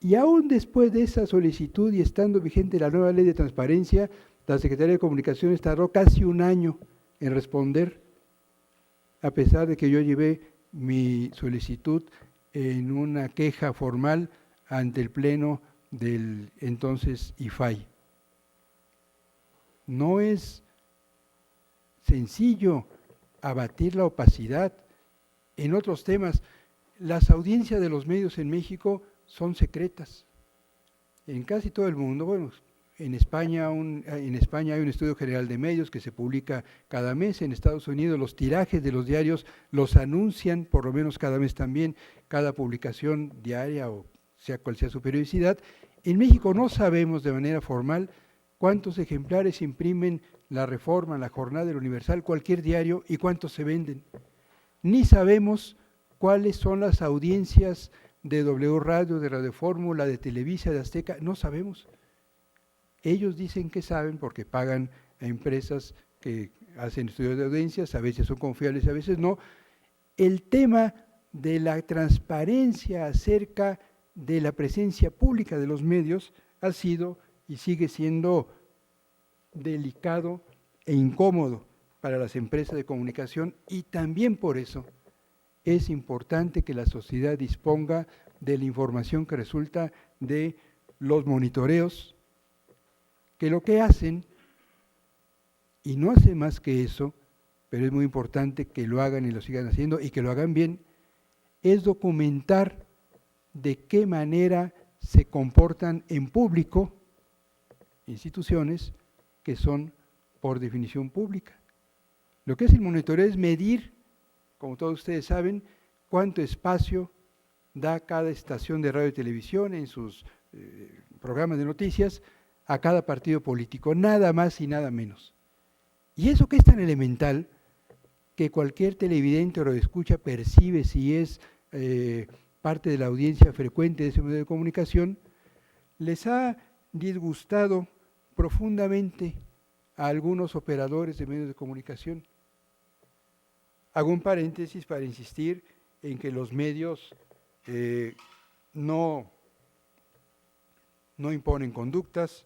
Y aún después de esa solicitud y estando vigente la nueva ley de transparencia, la Secretaría de Comunicaciones tardó casi un año en responder, a pesar de que yo llevé mi solicitud en una queja formal ante el Pleno del entonces IFAI. No es sencillo abatir la opacidad. En otros temas, las audiencias de los medios en México son secretas. En casi todo el mundo, bueno, en España hay un estudio general de medios que se publica cada mes. En Estados Unidos los tirajes de los diarios los anuncian por lo menos cada mes también, cada publicación diaria o sea cual sea su periodicidad. En México no sabemos de manera formal cuántos ejemplares imprimen La Reforma, La Jornada, El Universal, cualquier diario, y cuántos se venden. Ni sabemos cuáles son las audiencias de W Radio, de Radio Fórmula, de Televisa, de Azteca, no sabemos. Ellos dicen que saben porque pagan a empresas que hacen estudios de audiencias, a veces son confiables, a veces no. El tema de la transparencia acerca de la presencia pública de los medios ha sido y sigue siendo delicado e incómodo para las empresas de comunicación, y también por eso es importante que la sociedad disponga de la información que resulta de los monitoreos, que lo que hacen, y no hacen más que eso, pero es muy importante que lo hagan y lo sigan haciendo y que lo hagan bien, es documentar de qué manera se comportan en público instituciones que son por definición pública. Lo que es el monitoreo es medir, como todos ustedes saben, cuánto espacio da cada estación de radio y televisión en sus programas de noticias a cada partido político, nada más y nada menos. Y eso que es tan elemental que cualquier televidente o radioescucha percibe si es parte de la audiencia frecuente de ese medio de comunicación, les ha disgustado profundamente a algunos operadores de medios de comunicación. Hago un paréntesis para insistir en que los medios no imponen conductas.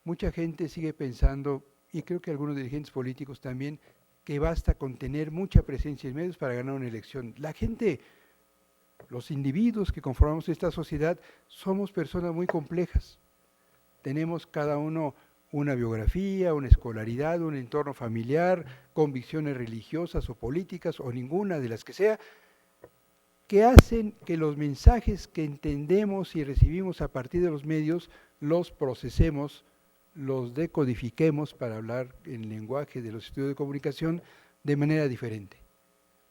Mucha gente sigue pensando, y creo que algunos dirigentes políticos también, que basta con tener mucha presencia en medios para ganar una elección. La gente, los individuos que conformamos esta sociedad, somos personas muy complejas. Tenemos cada uno una biografía, una escolaridad, un entorno familiar, convicciones religiosas o políticas, o ninguna de las que sea, que hacen que los mensajes que entendemos y recibimos a partir de los medios los procesemos, los decodifiquemos, para hablar en lenguaje de los estudios de comunicación, de manera diferente.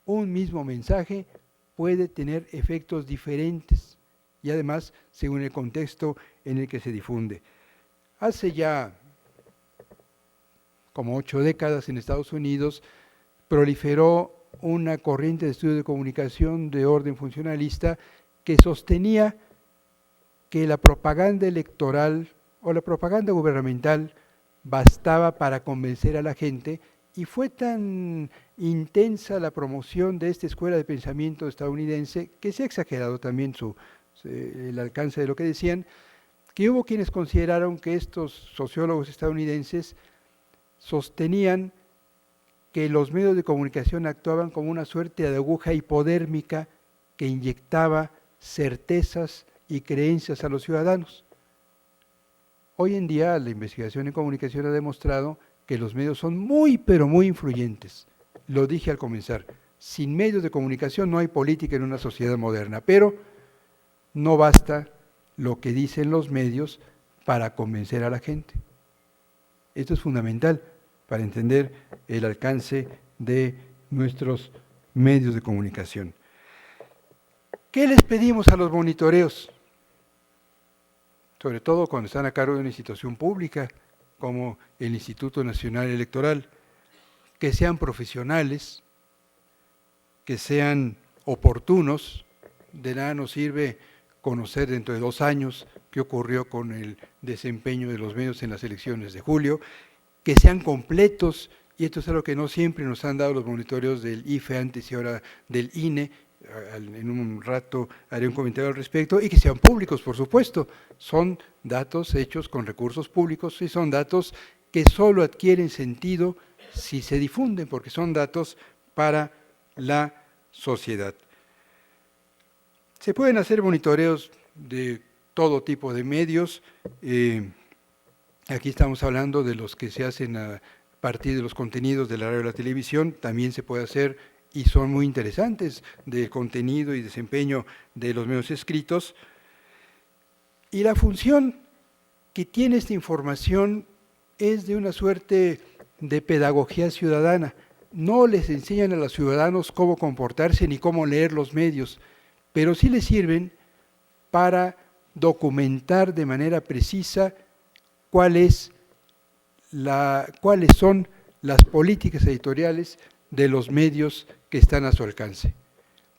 Un mismo mensaje puede tener efectos diferentes y además según el contexto en el que se difunde. Hace ya como 8 décadas en Estados Unidos proliferó una corriente de estudios de comunicación de orden funcionalista que sostenía que la propaganda electoral o la propaganda gubernamental bastaba para convencer a la gente, y fue tan intensa la promoción de esta escuela de pensamiento estadounidense, que se ha exagerado también el alcance de lo que decían, que hubo quienes consideraron que estos sociólogos estadounidenses sostenían que los medios de comunicación actuaban como una suerte de aguja hipodérmica que inyectaba certezas y creencias a los ciudadanos. Hoy en día la investigación en comunicación ha demostrado que los medios son muy, pero muy influyentes lo dije al comenzar, sin medios de comunicación no hay política en una sociedad moderna, pero no basta lo que dicen los medios para convencer a la gente. Esto es fundamental para entender el alcance de nuestros medios de comunicación. ¿Qué les pedimos a los monitoreos? Sobre todo cuando están a cargo de una institución pública como el Instituto Nacional Electoral, que sean profesionales, que sean oportunos. De nada nos sirve conocer dentro de 2 años qué ocurrió con el desempeño de los medios en las elecciones de julio, que sean completos, y esto es algo que no siempre nos han dado los monitoreos del IFE antes y ahora del INE. En un rato haré un comentario al respecto, y que sean públicos, por supuesto. Son datos hechos con recursos públicos y son datos que solo adquieren sentido si se difunden, porque son datos para la sociedad. Se pueden hacer monitoreos de todo tipo de medios. Aquí estamos hablando de los que se hacen a partir de los contenidos de la radio y la televisión. También se puede hacer, y son muy interesantes, del contenido y desempeño de los medios escritos. Y la función que tiene esta información es de una suerte de pedagogía ciudadana. No les enseñan a los ciudadanos cómo comportarse ni cómo leer los medios, pero sí les sirven para documentar de manera precisa cuáles son las políticas editoriales de los medios que están a su alcance.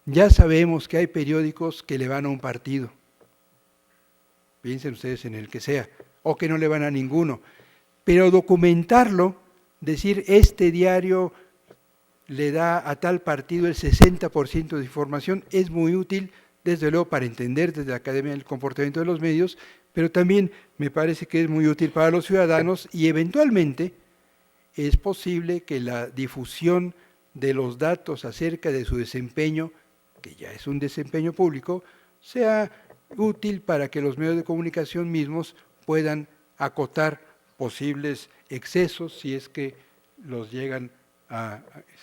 Ya sabemos que hay periódicos que le van a un partido, piensen ustedes en el que sea, o que no le van a ninguno, pero documentarlo, decir este diario le da a tal partido el 60% de información, es muy útil, desde luego para entender desde la Academia del Comportamiento de los Medios, pero también me parece que es muy útil para los ciudadanos, y eventualmente es posible que la difusión de los datos acerca de su desempeño, que ya es un desempeño público, sea útil para que los medios de comunicación mismos puedan acotar posibles excesos si es que los llegan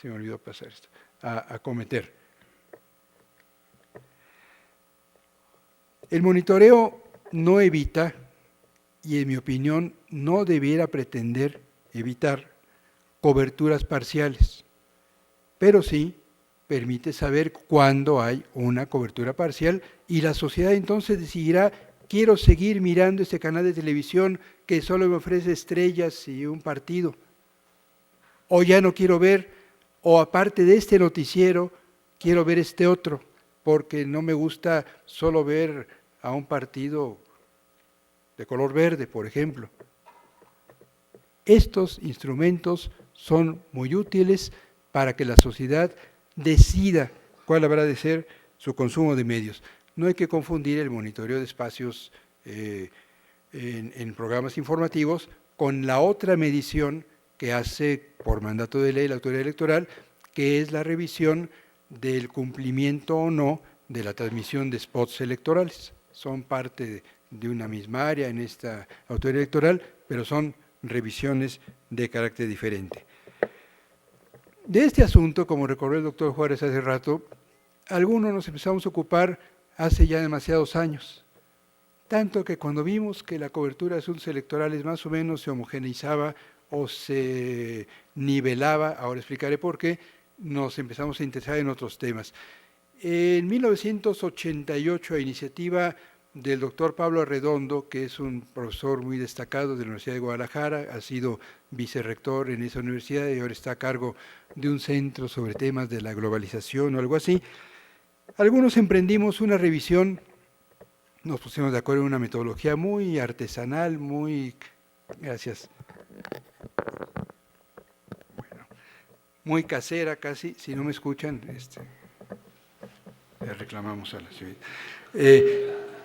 se me olvidó pasar esto, a cometer. El monitoreo no evita, y en mi opinión no debiera pretender evitar, coberturas parciales, pero sí permite saber cuándo hay una cobertura parcial, y la sociedad entonces decidirá: quiero seguir mirando este canal de televisión que solo me ofrece estrellas y un partido, o ya no quiero ver, o aparte de este noticiero, quiero ver este otro, porque no me gusta solo ver a un partido de color verde, por ejemplo. Estos instrumentos son muy útiles para que la sociedad decida cuál habrá de ser su consumo de medios. No hay que confundir el monitoreo de espacios en programas informativos con la otra medición que hace por mandato de ley la autoridad electoral, que es la revisión del cumplimiento o no de la transmisión de spots electorales. Son parte de una misma área en esta autoridad electoral, pero son revisiones de carácter diferente. De este asunto, como recordó el doctor Juárez hace rato, algunos nos empezamos a ocupar hace ya demasiados años, tanto que cuando vimos que la cobertura de asuntos electorales más o menos se homogeneizaba o se nivelaba, ahora explicaré por qué, nos empezamos a interesar en otros temas. En 1988, a iniciativa del doctor Pablo Arredondo, que es un profesor muy destacado de la Universidad de Guadalajara, ha sido vicerrector en esa universidad y ahora está a cargo de un centro sobre temas de la globalización o algo así. Algunos emprendimos una revisión, nos pusimos de acuerdo en una metodología muy artesanal, muy, gracias, bueno, muy casera casi. Si no me escuchan, le reclamamos a la ciudad.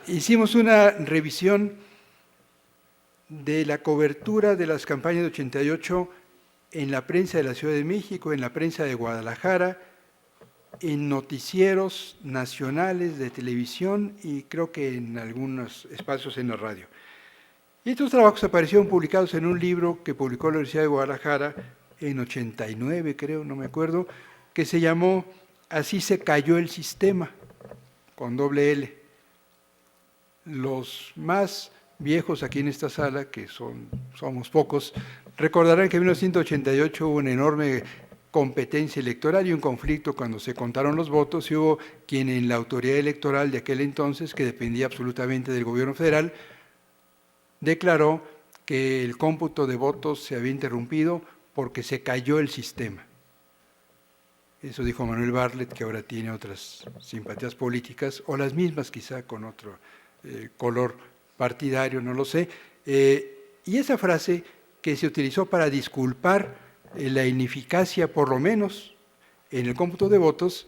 Hicimos una revisión de la cobertura de las campañas de 88 en la prensa de la Ciudad de México, en la prensa de Guadalajara, en noticieros nacionales de televisión y creo que en algunos espacios en la radio. Y estos trabajos aparecieron publicados en un libro que publicó la Universidad de Guadalajara en 89 creo, no me acuerdo, que se llamó Así se cayó el sistema, con doble L. Los más viejos aquí en esta sala, que somos pocos, recordarán que en 1988 hubo una enorme competencia electoral y un conflicto cuando se contaron los votos, y hubo quien en la autoridad electoral de aquel entonces, que dependía absolutamente del gobierno federal, declaró que el cómputo de votos se había interrumpido porque se cayó el sistema. Eso dijo Manuel Bartlett, que ahora tiene otras simpatías políticas, o las mismas quizá con otro color partidario, no lo sé. Y esa frase que se utilizó para disculpar la ineficacia, por lo menos en el cómputo de votos,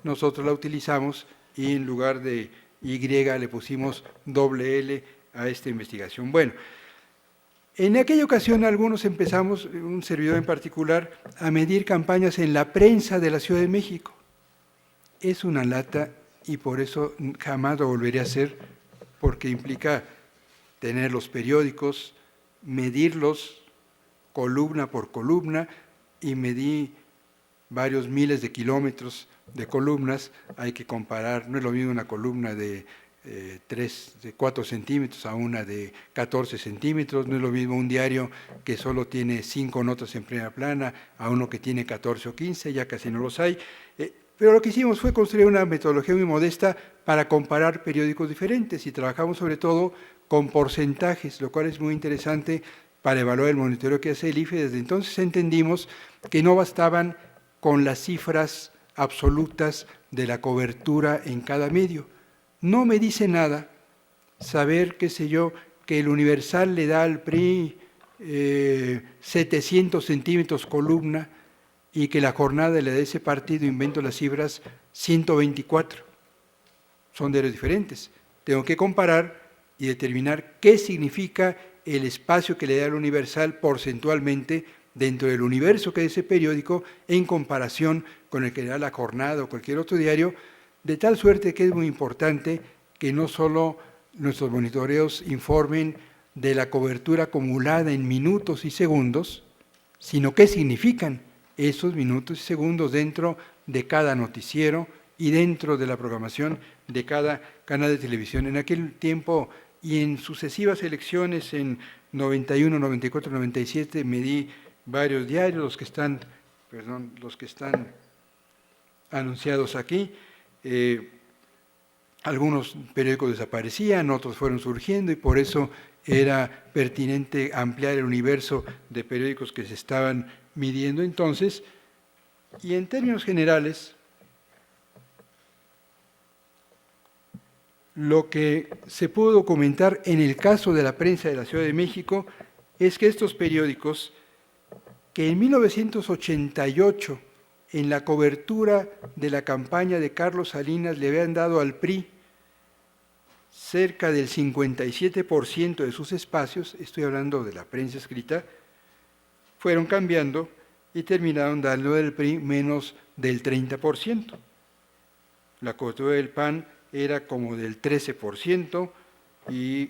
nosotros la utilizamos y en lugar de Y le pusimos doble L a esta investigación. Bueno, en aquella ocasión algunos empezamos, un servidor en particular, a medir campañas en la prensa de la Ciudad de México. Es una lata y por eso jamás lo volveré a hacer, porque implica tener los periódicos, medirlos columna por columna, y medí varios miles de kilómetros de columnas. Hay que comparar, no es lo mismo una columna de 4 centímetros a una de 14 centímetros, no es lo mismo un diario que solo tiene 5 notas en primera plana a uno que tiene 14 o 15, ya casi no los hay. Pero lo que hicimos fue construir una metodología muy modesta para comparar periódicos diferentes, y trabajamos sobre todo con porcentajes, lo cual es muy interesante para evaluar el monitoreo que hace el IFE. Desde entonces entendimos que no bastaban con las cifras absolutas de la cobertura en cada medio. No me dice nada saber, qué sé yo, que el Universal le da al PRI 700 centímetros columna y que la Jornada le da a ese partido, invento las cifras, 124. Son diarios diferentes. Tengo que comparar y determinar qué significa el espacio que le da al Universal porcentualmente dentro del universo que es ese periódico en comparación con el que le da la Jornada o cualquier otro diario, de tal suerte que es muy importante que no solo nuestros monitoreos informen de la cobertura acumulada en minutos y segundos, sino qué significan esos minutos y segundos dentro de cada noticiero y dentro de la programación de cada canal de televisión. En aquel tiempo y en sucesivas elecciones, en 91, 94, 97, medí varios diarios, los que están anunciados aquí. Algunos periódicos desaparecían, otros fueron surgiendo, y por eso era pertinente ampliar el universo de periódicos que se estaban midiendo entonces. Y en términos generales, lo que se pudo documentar en el caso de la prensa de la Ciudad de México es que estos periódicos, que en 1988, en la cobertura de la campaña de Carlos Salinas, le habían dado al PRI cerca del 57% de sus espacios, estoy hablando de la prensa escrita, fueron cambiando y terminaron dando al PRI menos del 30%. La cobertura del PAN era como del 13% y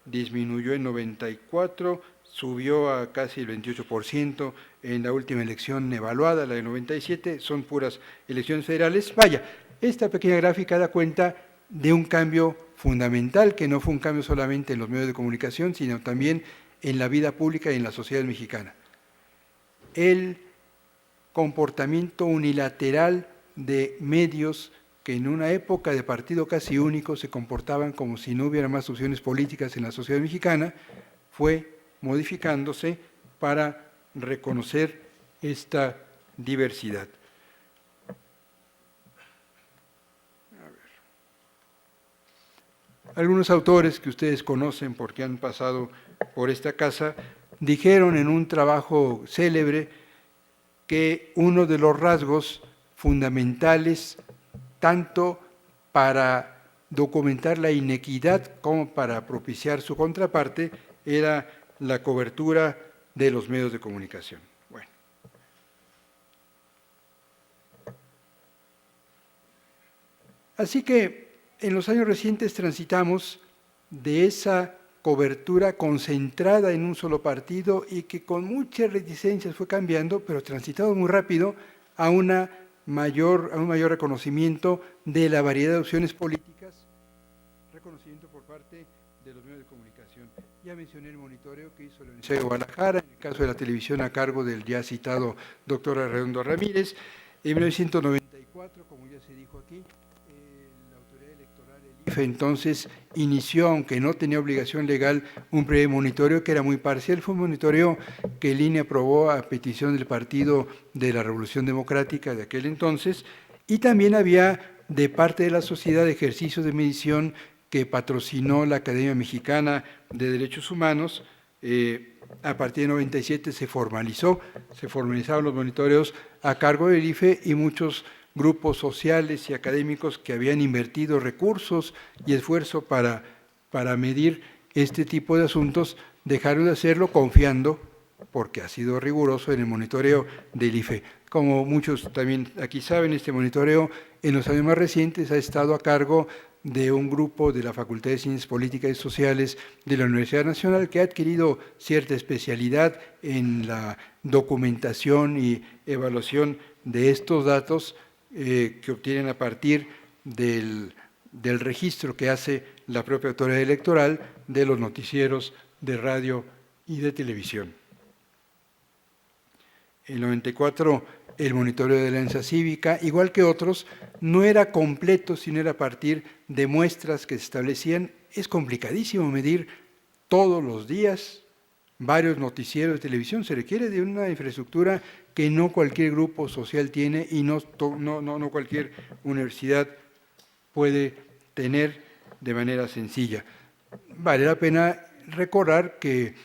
disminuyó en 94%, subió a casi el 28% en la última elección evaluada, la de 97, son puras elecciones federales. Vaya, esta pequeña gráfica da cuenta de un cambio fundamental, que no fue un cambio solamente en los medios de comunicación, sino también en la vida pública y en la sociedad mexicana. El comportamiento unilateral de medios que en una época de partido casi único se comportaban como si no hubiera más opciones políticas en la sociedad mexicana, fue modificándose para reconocer esta diversidad. Algunos autores que ustedes conocen porque han pasado por esta casa dijeron en un trabajo célebre que uno de los rasgos fundamentales, tanto para documentar la inequidad como para propiciar su contraparte, era la cobertura de los medios de comunicación. Bueno. Así que en los años recientes transitamos de esa cobertura concentrada en un solo partido y que con muchas reticencias fue cambiando, pero transitado muy rápido a un mayor reconocimiento de la variedad de opciones políticas, reconocimiento por parte de los medios de comunicación. Ya mencioné el monitoreo que hizo la Universidad de Guadalajara, en el caso de la televisión a cargo del ya citado doctor Arredondo Ramírez. En 1994, como ya se dijo aquí, la autoridad electoral, el IFE, entonces inició, aunque no tenía obligación legal, un primer monitoreo que era muy parcial. Fue un monitoreo que el INE aprobó a petición del Partido de la Revolución Democrática de aquel entonces, y también había de parte de la sociedad ejercicios de medición que patrocinó la Academia Mexicana de Derechos Humanos. A partir de 97 se formalizaron los monitoreos a cargo del IFE, y muchos grupos sociales y académicos que habían invertido recursos y esfuerzo para medir este tipo de asuntos dejaron de hacerlo confiando, porque ha sido riguroso, en el monitoreo del IFE. Como muchos también aquí saben, este monitoreo en los años más recientes ha estado a cargo de un grupo de la Facultad de Ciencias Políticas y Sociales de la Universidad Nacional, que ha adquirido cierta especialidad en la documentación y evaluación de estos datos que obtienen a partir del registro que hace la propia autoridad electoral de los noticieros de radio y de televisión. En el 94, el monitoreo de la Alianza Cívica, igual que otros, no era completo, sino era a partir de muestras que se establecían. Es complicadísimo medir todos los días varios noticieros de televisión. Se requiere de una infraestructura que no cualquier grupo social tiene y no cualquier universidad puede tener de manera sencilla. Vale la pena recordar que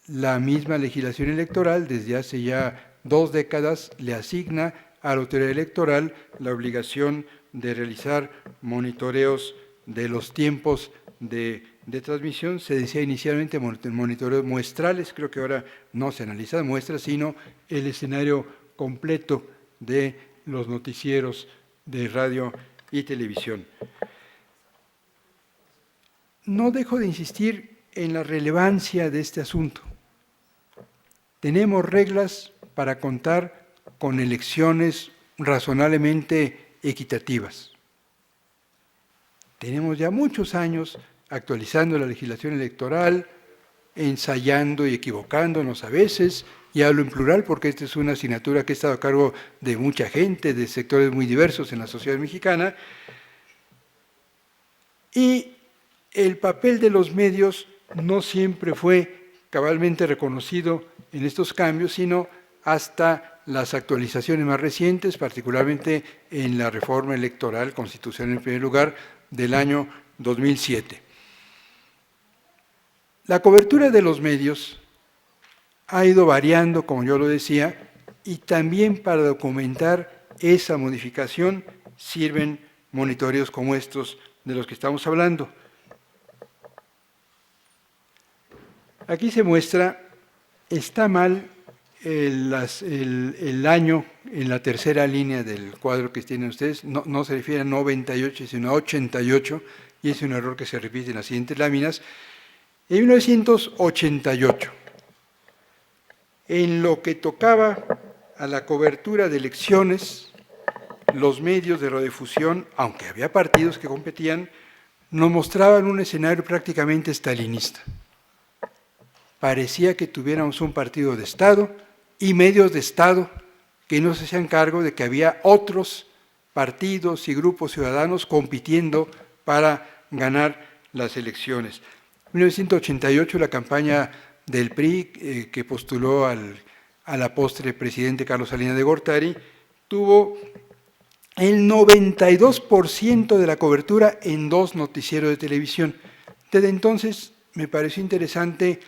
la misma legislación electoral, desde hace ya 2 décadas, le asigna a la autoridad electoral la obligación de realizar monitoreos de los tiempos de transmisión. Se decía inicialmente monitoreos muestrales, creo que ahora no se analizan muestras, sino el escenario completo de los noticieros de radio y televisión. No dejo de insistir en la relevancia de este asunto. Tenemos reglas para contar con elecciones razonablemente equitativas. Tenemos ya muchos años actualizando la legislación electoral, ensayando y equivocándonos a veces, y hablo en plural porque esta es una asignatura que ha estado a cargo de mucha gente, de sectores muy diversos en la sociedad mexicana, y el papel de los medios no siempre fue cabalmente reconocido en estos cambios, sino hasta las actualizaciones más recientes, particularmente en la reforma electoral constitucional en primer lugar del año 2007. La cobertura de los medios ha ido variando, como yo lo decía, y también para documentar esa modificación sirven monitoreos como estos de los que estamos hablando. Aquí se muestra, está mal el año en la tercera línea del cuadro que tienen ustedes, no se refiere a 98, sino a 88, y es un error que se repite en las siguientes láminas. En 1988, en lo que tocaba a la cobertura de elecciones, los medios de radiodifusión, aunque había partidos que competían, nos mostraban un escenario prácticamente estalinista. Parecía que tuviéramos un partido de Estado y medios de Estado que no se hacían cargo de que había otros partidos y grupos ciudadanos compitiendo para ganar las elecciones. En 1988, la campaña del PRI, que postuló a la postre presidente Carlos Salinas de Gortari, tuvo el 92% de la cobertura en 2 noticieros de televisión. Desde entonces me pareció interesante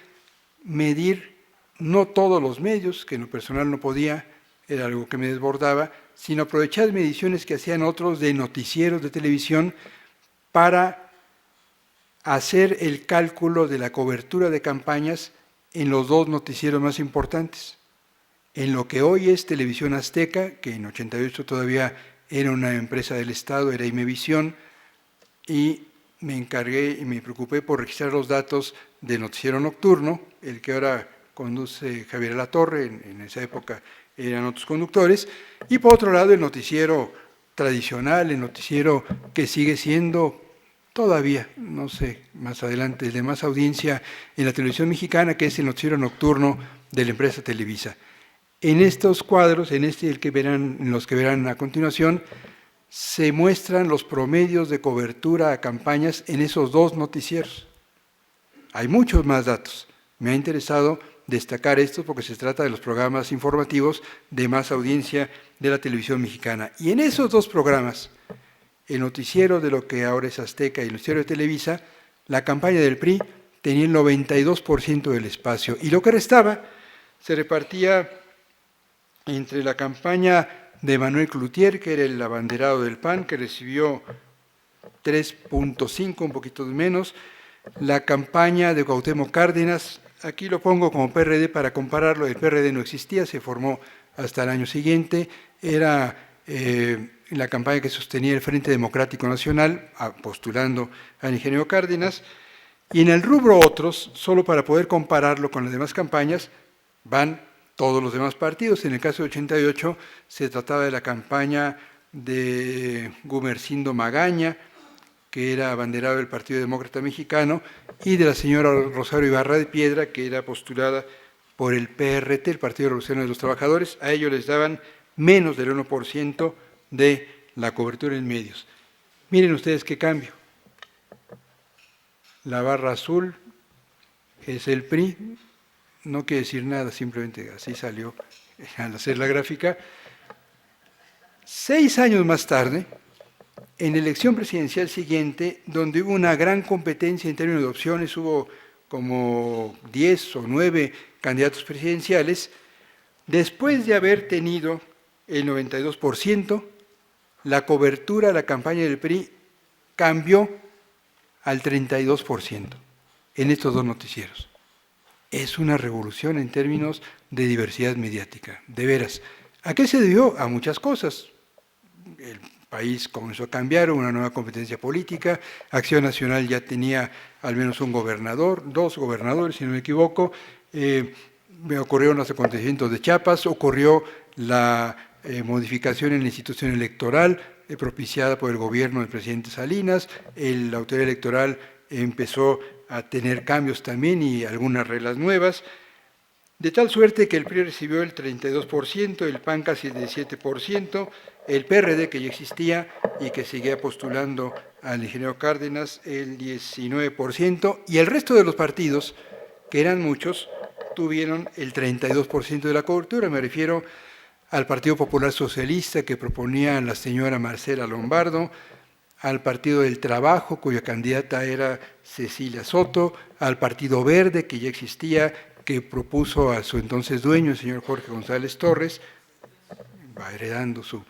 medir no todos los medios, que en lo personal no podía, era algo que me desbordaba, sino aprovechar mediciones que hacían otros de noticieros de televisión para hacer el cálculo de la cobertura de campañas en los 2 noticieros más importantes. En lo que hoy es Televisión Azteca, que en 88 todavía era una empresa del Estado, era Imevisión, y me encargué y me preocupé por registrar los datos del noticiero nocturno, el que ahora conduce Javier Alatorre, en esa época eran otros conductores, y por otro lado el noticiero tradicional, el noticiero que sigue siendo todavía, no sé, más adelante, el de más audiencia en la televisión mexicana, que es el noticiero nocturno de la empresa Televisa. En estos cuadros, en los que verán a continuación, se muestran los promedios de cobertura a campañas en esos dos noticieros. Hay muchos más datos. Me ha interesado destacar esto porque se trata de los programas informativos de más audiencia de la televisión mexicana. Y en esos dos programas, el noticiero de lo que ahora es Azteca y el noticiero de Televisa, la campaña del PRI tenía el 92% del espacio. Y lo que restaba se repartía entre la campaña de Manuel Cloutier, que era el abanderado del PAN, que recibió 3.5, un poquito menos, la campaña de Cuauhtémoc Cárdenas, aquí lo pongo como PRD para compararlo, el PRD no existía, se formó hasta el año siguiente, era la campaña que sostenía el Frente Democrático Nacional, postulando al ingeniero Cárdenas, y en el rubro otros, solo para poder compararlo con las demás campañas, van todos los demás partidos. En el caso de 88 se trataba de la campaña de Gumersindo Magaña, que era abanderado del Partido Demócrata Mexicano, y de la señora Rosario Ibarra de Piedra, que era postulada por el PRT, el Partido Revolucionario de los Trabajadores. A ellos les daban menos del 1% de la cobertura en medios. Miren ustedes qué cambio. La barra azul es el PRI, no quiere decir nada, simplemente así salió al hacer la gráfica. 6 años más tarde, en la elección presidencial siguiente, donde hubo una gran competencia en términos de opciones, hubo como 10 o 9 candidatos presidenciales, después de haber tenido el 92%, la cobertura a la campaña del PRI cambió al 32% en estos dos noticieros. Es una revolución en términos de diversidad mediática, de veras. ¿A qué se debió? A muchas cosas. El país comenzó a cambiar, hubo una nueva competencia política, Acción Nacional ya tenía al menos un gobernador, 2 gobernadores, si no me equivoco, me ocurrieron los acontecimientos de Chiapas, ocurrió la modificación en la institución electoral propiciada por el gobierno del presidente Salinas, la autoridad electoral empezó a tener cambios también y algunas reglas nuevas, de tal suerte que el PRI recibió el 32%, el PAN casi el 17%, el PRD que ya existía y que seguía postulando al ingeniero Cárdenas el 19%, y el resto de los partidos, que eran muchos, tuvieron el 32% de la cobertura. Me refiero al Partido Popular Socialista, que proponía la señora Marcela Lombardo, al Partido del Trabajo, cuya candidata era Cecilia Soto, al Partido Verde, que ya existía, que propuso a su entonces dueño, el señor Jorge González Torres, va heredando su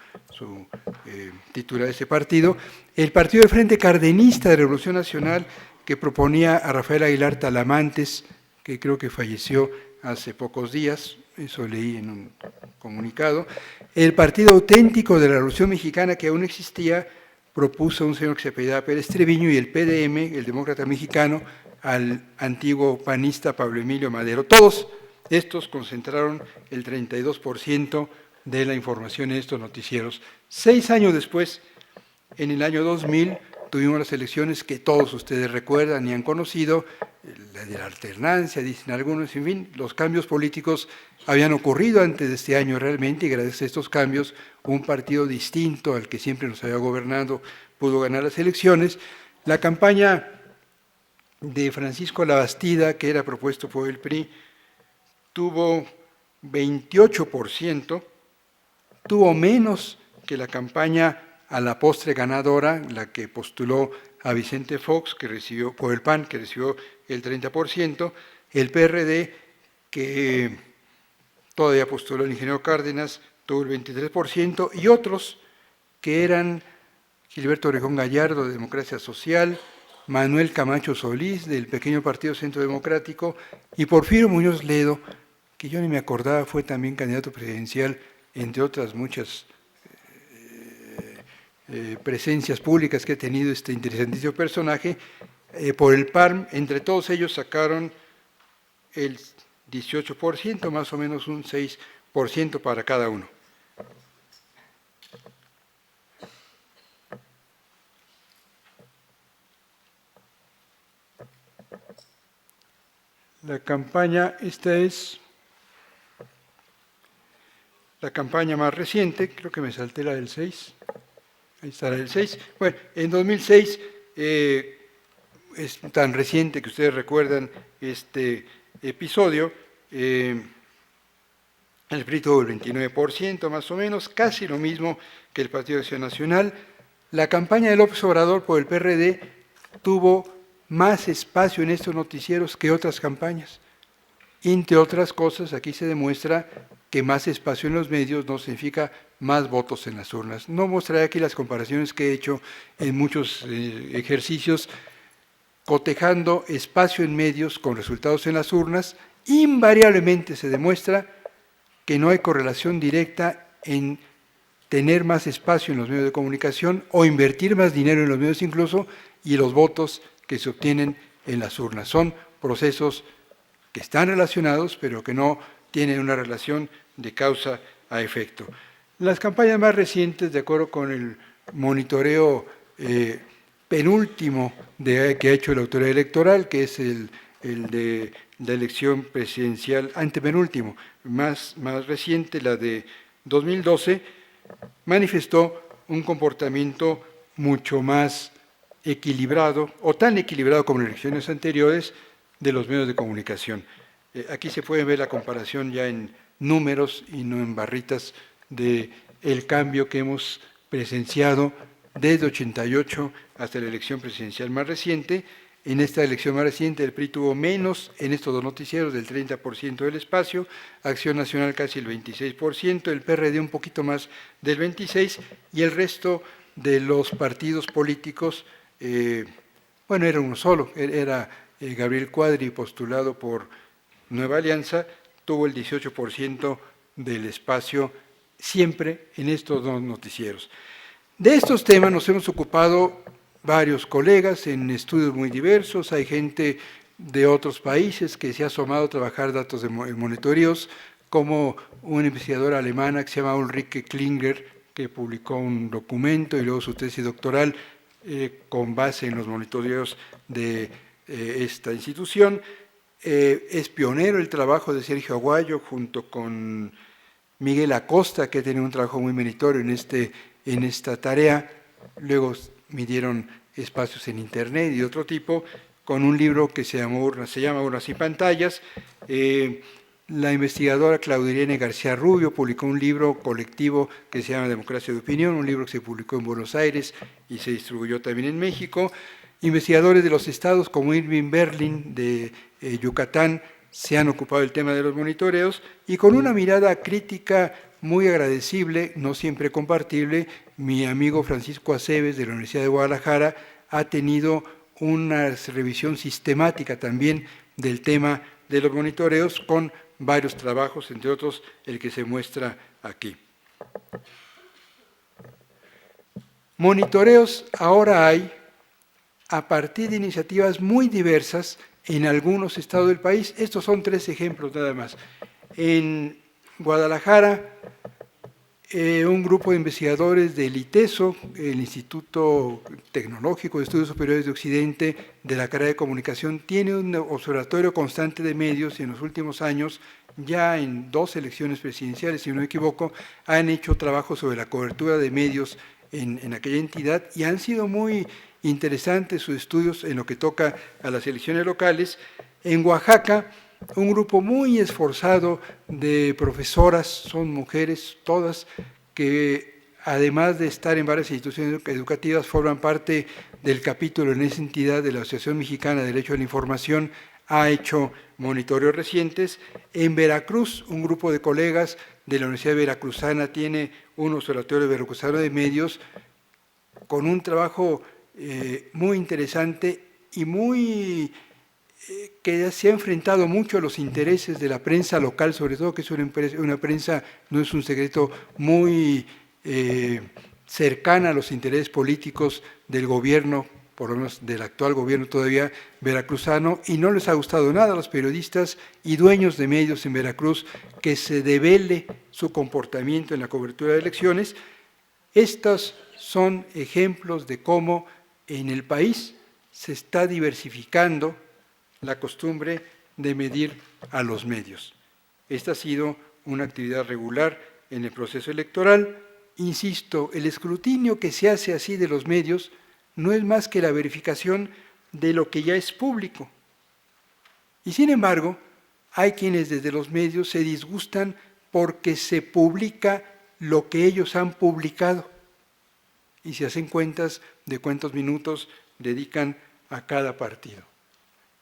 titular de ese partido, el Partido del Frente Cardenista de Revolución Nacional, que proponía a Rafael Aguilar Talamantes, que creo que falleció hace pocos días, eso leí en un comunicado, el Partido Auténtico de la Revolución Mexicana, que aún existía, propuso a un señor que se apellidaba Pérez Treviño, y el PDM, el Demócrata Mexicano, al antiguo panista Pablo Emilio Madero. Todos estos concentraron el 32% de la información en estos noticieros. 6 años después, en el año 2000, tuvimos las elecciones que todos ustedes recuerdan y han conocido, la de la alternancia, dicen algunos, en fin, los cambios políticos habían ocurrido antes de este año realmente, y gracias a estos cambios, un partido distinto al que siempre nos había gobernado pudo ganar las elecciones. La campaña de Francisco Labastida, que era propuesto por el PRI, tuvo 28%, tuvo menos que la campaña a la postre ganadora, la que postuló a Vicente Fox, que recibió, por el PAN, que recibió el 30%, el PRD, que todavía postuló al ingeniero Cárdenas, tuvo el 23%, y otros que eran Gilberto Orejón Gallardo, de Democracia Social, Manuel Camacho Solís, del pequeño Partido Centro Democrático, y Porfirio Muñoz Ledo, que yo ni me acordaba, fue también candidato presidencial, entre otras muchas presencias públicas que ha tenido este interesantísimo personaje, por el PARM, entre todos ellos sacaron el 18%, más o menos un 6% para cada uno. La campaña, esta es la campaña más reciente, creo que me salté la del 6, ahí está la del 6. Bueno, en 2006, es tan reciente que ustedes recuerdan este episodio, el PRI tuvo el 29% más o menos, casi lo mismo que el Partido de Acción Nacional. La campaña de López Obrador por el PRD tuvo más espacio en estos noticieros que otras campañas. Entre otras cosas, aquí se demuestra que más espacio en los medios no significa más votos en las urnas. No mostraré aquí las comparaciones que he hecho en muchos ejercicios, cotejando espacio en medios con resultados en las urnas. Invariablemente se demuestra que no hay correlación directa en tener más espacio en los medios de comunicación o invertir más dinero en los medios incluso, y los votos que se obtienen en las urnas. Son procesos que están relacionados, pero que no tienen una relación de causa a efecto. Las campañas más recientes, de acuerdo con el monitoreo penúltimo que ha hecho la autoridad electoral, que es el de la elección presidencial, antepenúltimo, más reciente, la de 2012, manifestó un comportamiento mucho más equilibrado, o tan equilibrado como en elecciones anteriores, de los medios de comunicación. Aquí se puede ver la comparación ya en números y no en barritas del cambio que hemos presenciado desde 88 hasta la elección presidencial más reciente. En esta elección más reciente el PRI tuvo menos en estos dos noticieros del 30% del espacio, Acción Nacional casi el 26%, el PRD un poquito más del 26%, y el resto de los partidos políticos, bueno, era uno solo, era Gabriel Cuadri, postulado por Nueva Alianza, tuvo el 18% del espacio siempre en estos dos noticieros. De estos temas nos hemos ocupado varios colegas en estudios muy diversos. Hay gente de otros países que se ha asomado a trabajar datos de monitoreos, como una investigadora alemana que se llama Ulrike Klinger, que publicó un documento y luego su tesis doctoral con base en los monitoreos de esta institución. Es pionero el trabajo de Sergio Aguayo junto con Miguel Acosta, que tiene un trabajo muy meritorio en esta tarea. Luego midieron espacios en Internet y de otro tipo, con un libro que se llama Urnas y Pantallas. La investigadora Claudia Irene García Rubio publicó un libro colectivo que se llama Democracia de Opinión, un libro que se publicó en Buenos Aires y se distribuyó también en México. Investigadores de los estados como Irving Berlin de Yucatán se han ocupado del tema de los monitoreos, y con una mirada crítica muy agradecible, no siempre compartible, mi amigo Francisco Aceves de la Universidad de Guadalajara ha tenido una revisión sistemática también del tema de los monitoreos con varios trabajos, entre otros el que se muestra aquí. Monitoreos ahora hay a partir de iniciativas muy diversas en algunos estados del país. Estos son 3 ejemplos nada más. En Guadalajara, un grupo de investigadores del ITESO, el Instituto Tecnológico de Estudios Superiores de Occidente de la carrera de Comunicación, tiene un observatorio constante de medios y en los últimos años, ya en 2 elecciones presidenciales, si no me equivoco, han hecho trabajo sobre la cobertura de medios en aquella entidad y han sido muy interesantes sus estudios en lo que toca a las elecciones locales. En Oaxaca, un grupo muy esforzado de profesoras, son mujeres todas, que además de estar en varias instituciones educativas, forman parte del capítulo en esa entidad de la Asociación Mexicana de Derecho a la Información, ha hecho monitoreos recientes. En Veracruz, un grupo de colegas de la Universidad Veracruzana tiene un observatorio veracruzano de medios con un trabajo muy interesante y muy que se ha enfrentado mucho a los intereses de la prensa local, sobre todo que es una prensa, no es un secreto, muy cercana a los intereses políticos del gobierno por lo menos del actual gobierno todavía veracruzano, y no les ha gustado nada a los periodistas y dueños de medios en Veracruz que se devele su comportamiento en la cobertura de elecciones. Estos son ejemplos de cómo en el país se está diversificando la costumbre de medir a los medios. Esta ha sido una actividad regular en el proceso electoral. Insisto, el escrutinio que se hace así de los medios no es más que la verificación de lo que ya es público. Y sin embargo, hay quienes desde los medios se disgustan porque se publica lo que ellos han publicado. Y se hacen cuentas de cuántos minutos dedican a cada partido.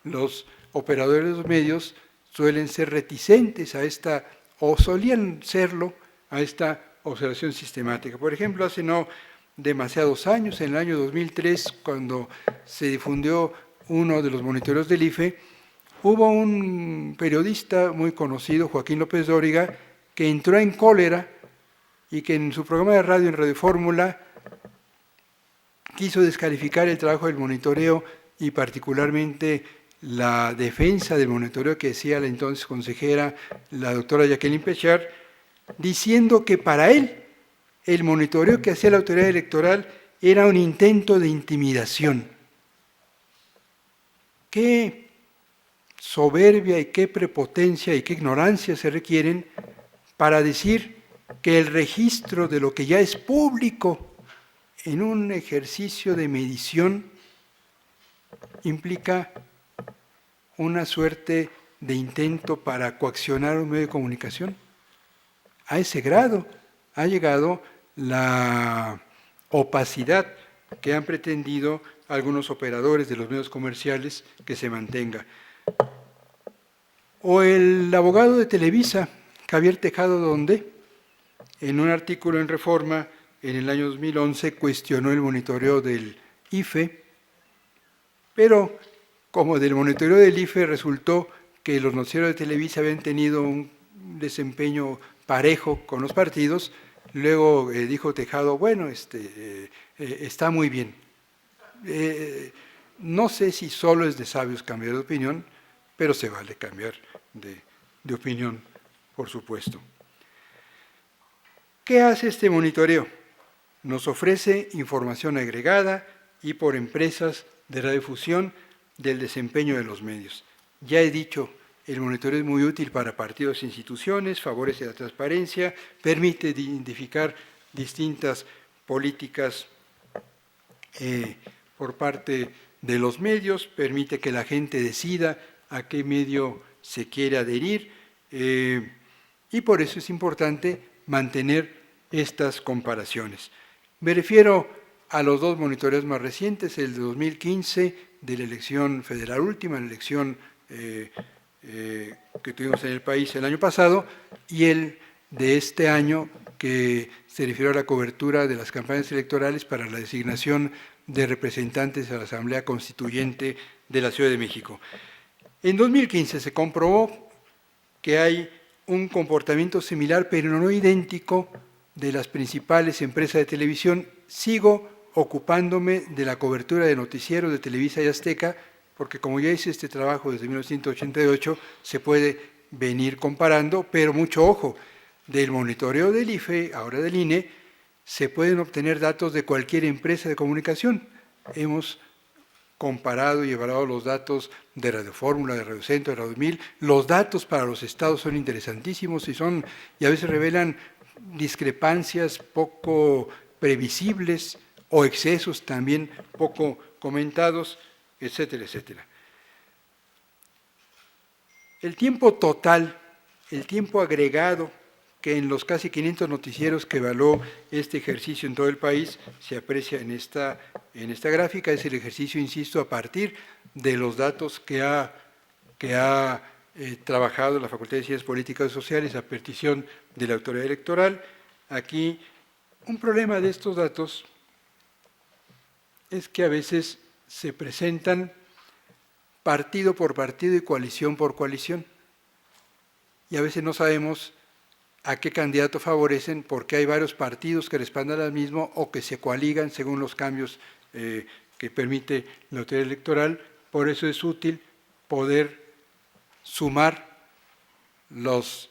Los operadores de los medios suelen ser reticentes a esta, o solían serlo, a esta observación sistemática. Por ejemplo, hace no demasiados años, en el año 2003, cuando se difundió uno de los monitoreos del IFE, hubo un periodista muy conocido, Joaquín López Dóriga, que entró en cólera y que en su programa de radio, en Radio Fórmula, quiso descalificar el trabajo del monitoreo y particularmente la defensa del monitoreo que hacía la entonces consejera, la doctora Jacqueline Pechard, diciendo que para él el monitoreo que hacía la autoridad electoral era un intento de intimidación. Qué soberbia y qué prepotencia y qué ignorancia se requieren para decir que el registro de lo que ya es público en un ejercicio de medición implica una suerte de intento para coaccionar un medio de comunicación. A ese grado ha llegado la opacidad que han pretendido algunos operadores de los medios comerciales que se mantenga. O el abogado de Televisa, Javier Tejado Donde, en un artículo en Reforma en el año 2011 cuestionó el monitoreo del IFE, pero como del monitoreo del IFE resultó que los noticieros de Televisa habían tenido un desempeño parejo con los partidos, luego dijo Tejado, bueno, está muy bien. No sé si solo es de sabios cambiar de opinión, pero se vale cambiar de opinión, por supuesto. ¿Qué hace este monitoreo? Nos ofrece información agregada y por empresas de radiodifusión del desempeño de los medios. Ya he dicho, el monitoreo es muy útil para partidos e instituciones, favorece la transparencia, permite identificar distintas políticas por parte de los medios, permite que la gente decida a qué medio se quiere adherir y por eso es importante mantener estas comparaciones. Me refiero a los dos monitoreos más recientes, el de 2015 de la elección federal última, la elección que tuvimos en el país el año pasado, y el de este año que se refirió a la cobertura de las campañas electorales para la designación de representantes a la Asamblea Constituyente de la Ciudad de México. En 2015 se comprobó que hay un comportamiento similar, pero no idéntico, de las principales empresas de televisión. Sigo ocupándome de la cobertura de noticieros de Televisa y Azteca, porque como ya hice este trabajo desde 1988, se puede venir comparando, pero mucho ojo, del monitoreo del IFE, ahora del INE, se pueden obtener datos de cualquier empresa de comunicación. Hemos comparado y evaluado los datos de Radio Fórmula, de Radio Centro, de Radio 1000. Los datos para los estados son interesantísimos y a veces revelan discrepancias poco previsibles o excesos también poco comentados, etcétera, etcétera. El tiempo total, el tiempo agregado, que en los casi 500 noticieros que evaluó este ejercicio en todo el país, se aprecia en esta gráfica, es el ejercicio, insisto, a partir de los datos que ha trabajado la Facultad de Ciencias Políticas y Sociales a petición de la autoridad electoral. Aquí, un problema de estos datos es que a veces se presentan partido por partido y coalición por coalición, y a veces no sabemos a qué candidato favorecen porque hay varios partidos que respaldan al mismo o que se coaligan según los cambios que permite la autoridad electoral. Por eso es útil poder sumar los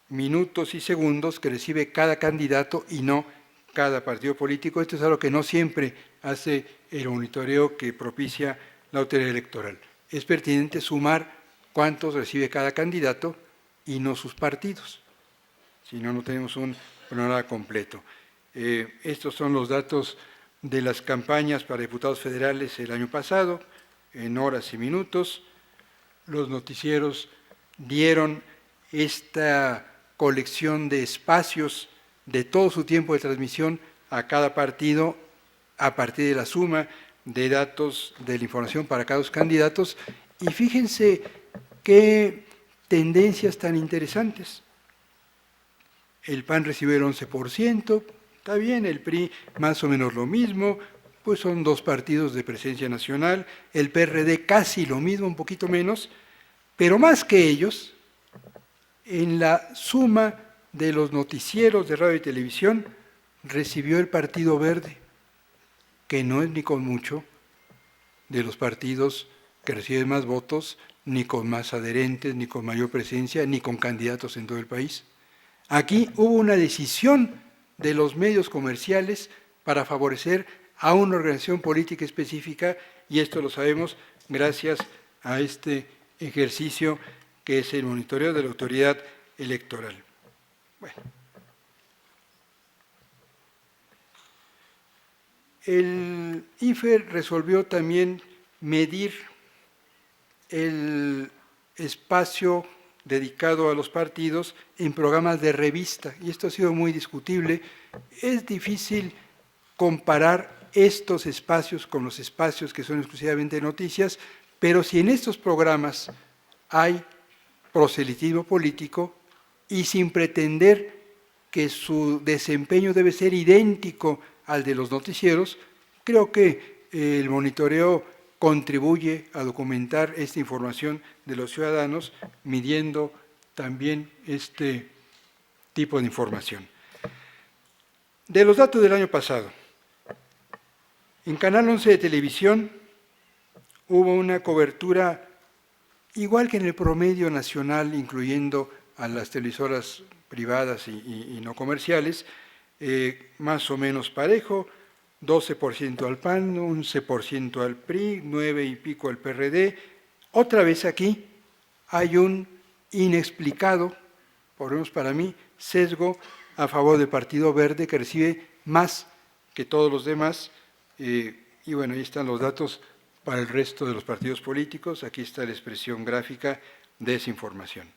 minutos y segundos que recibe cada candidato y no cada partido político. Esto es algo que no siempre hace el monitoreo que propicia la autoridad electoral. Es pertinente sumar cuántos recibe cada candidato y no sus partidos. Si no, no tenemos un panorama completo. Estos son los datos de las campañas para diputados federales el año pasado, en horas y minutos. Los noticieros dieron esta colección de espacios de todo su tiempo de transmisión a cada partido a partir de la suma de datos de la información para cada uno de los candidatos. Y fíjense qué tendencias tan interesantes. El PAN recibió el 11%, está bien, el PRI más o menos lo mismo, pues son dos partidos de presencia nacional, el PRD casi lo mismo, un poquito menos, pero más que ellos, en la suma de los noticieros de radio y televisión, recibió el Partido Verde, que no es ni con mucho de los partidos que reciben más votos, ni con más adherentes, ni con mayor presencia, ni con candidatos en todo el país. Aquí hubo una decisión de los medios comerciales para favorecer a una organización política específica, y esto lo sabemos gracias a este ejercicio que es el monitoreo de la autoridad electoral. Bueno. El IFE resolvió también medir el espacio dedicado a los partidos en programas de revista, y esto ha sido muy discutible. Es difícil comparar estos espacios con los espacios que son exclusivamente noticias, pero si en estos programas hay proselitismo político y sin pretender que su desempeño debe ser idéntico al de los noticieros, creo que el monitoreo contribuye a documentar esta información de los ciudadanos, midiendo también este tipo de información. De los datos del año pasado, en Canal 11 de televisión hubo una cobertura igual que en el promedio nacional, incluyendo a las televisoras privadas y no comerciales, más o menos parejo, 12% al PAN, 11% al PRI, 9 y pico al PRD. Otra vez aquí hay un inexplicado, por lo menos para mí, sesgo a favor del Partido Verde, que recibe más que todos los demás. Y bueno, ahí están los datos para el resto de los partidos políticos. Aquí está la expresión gráfica de esa información.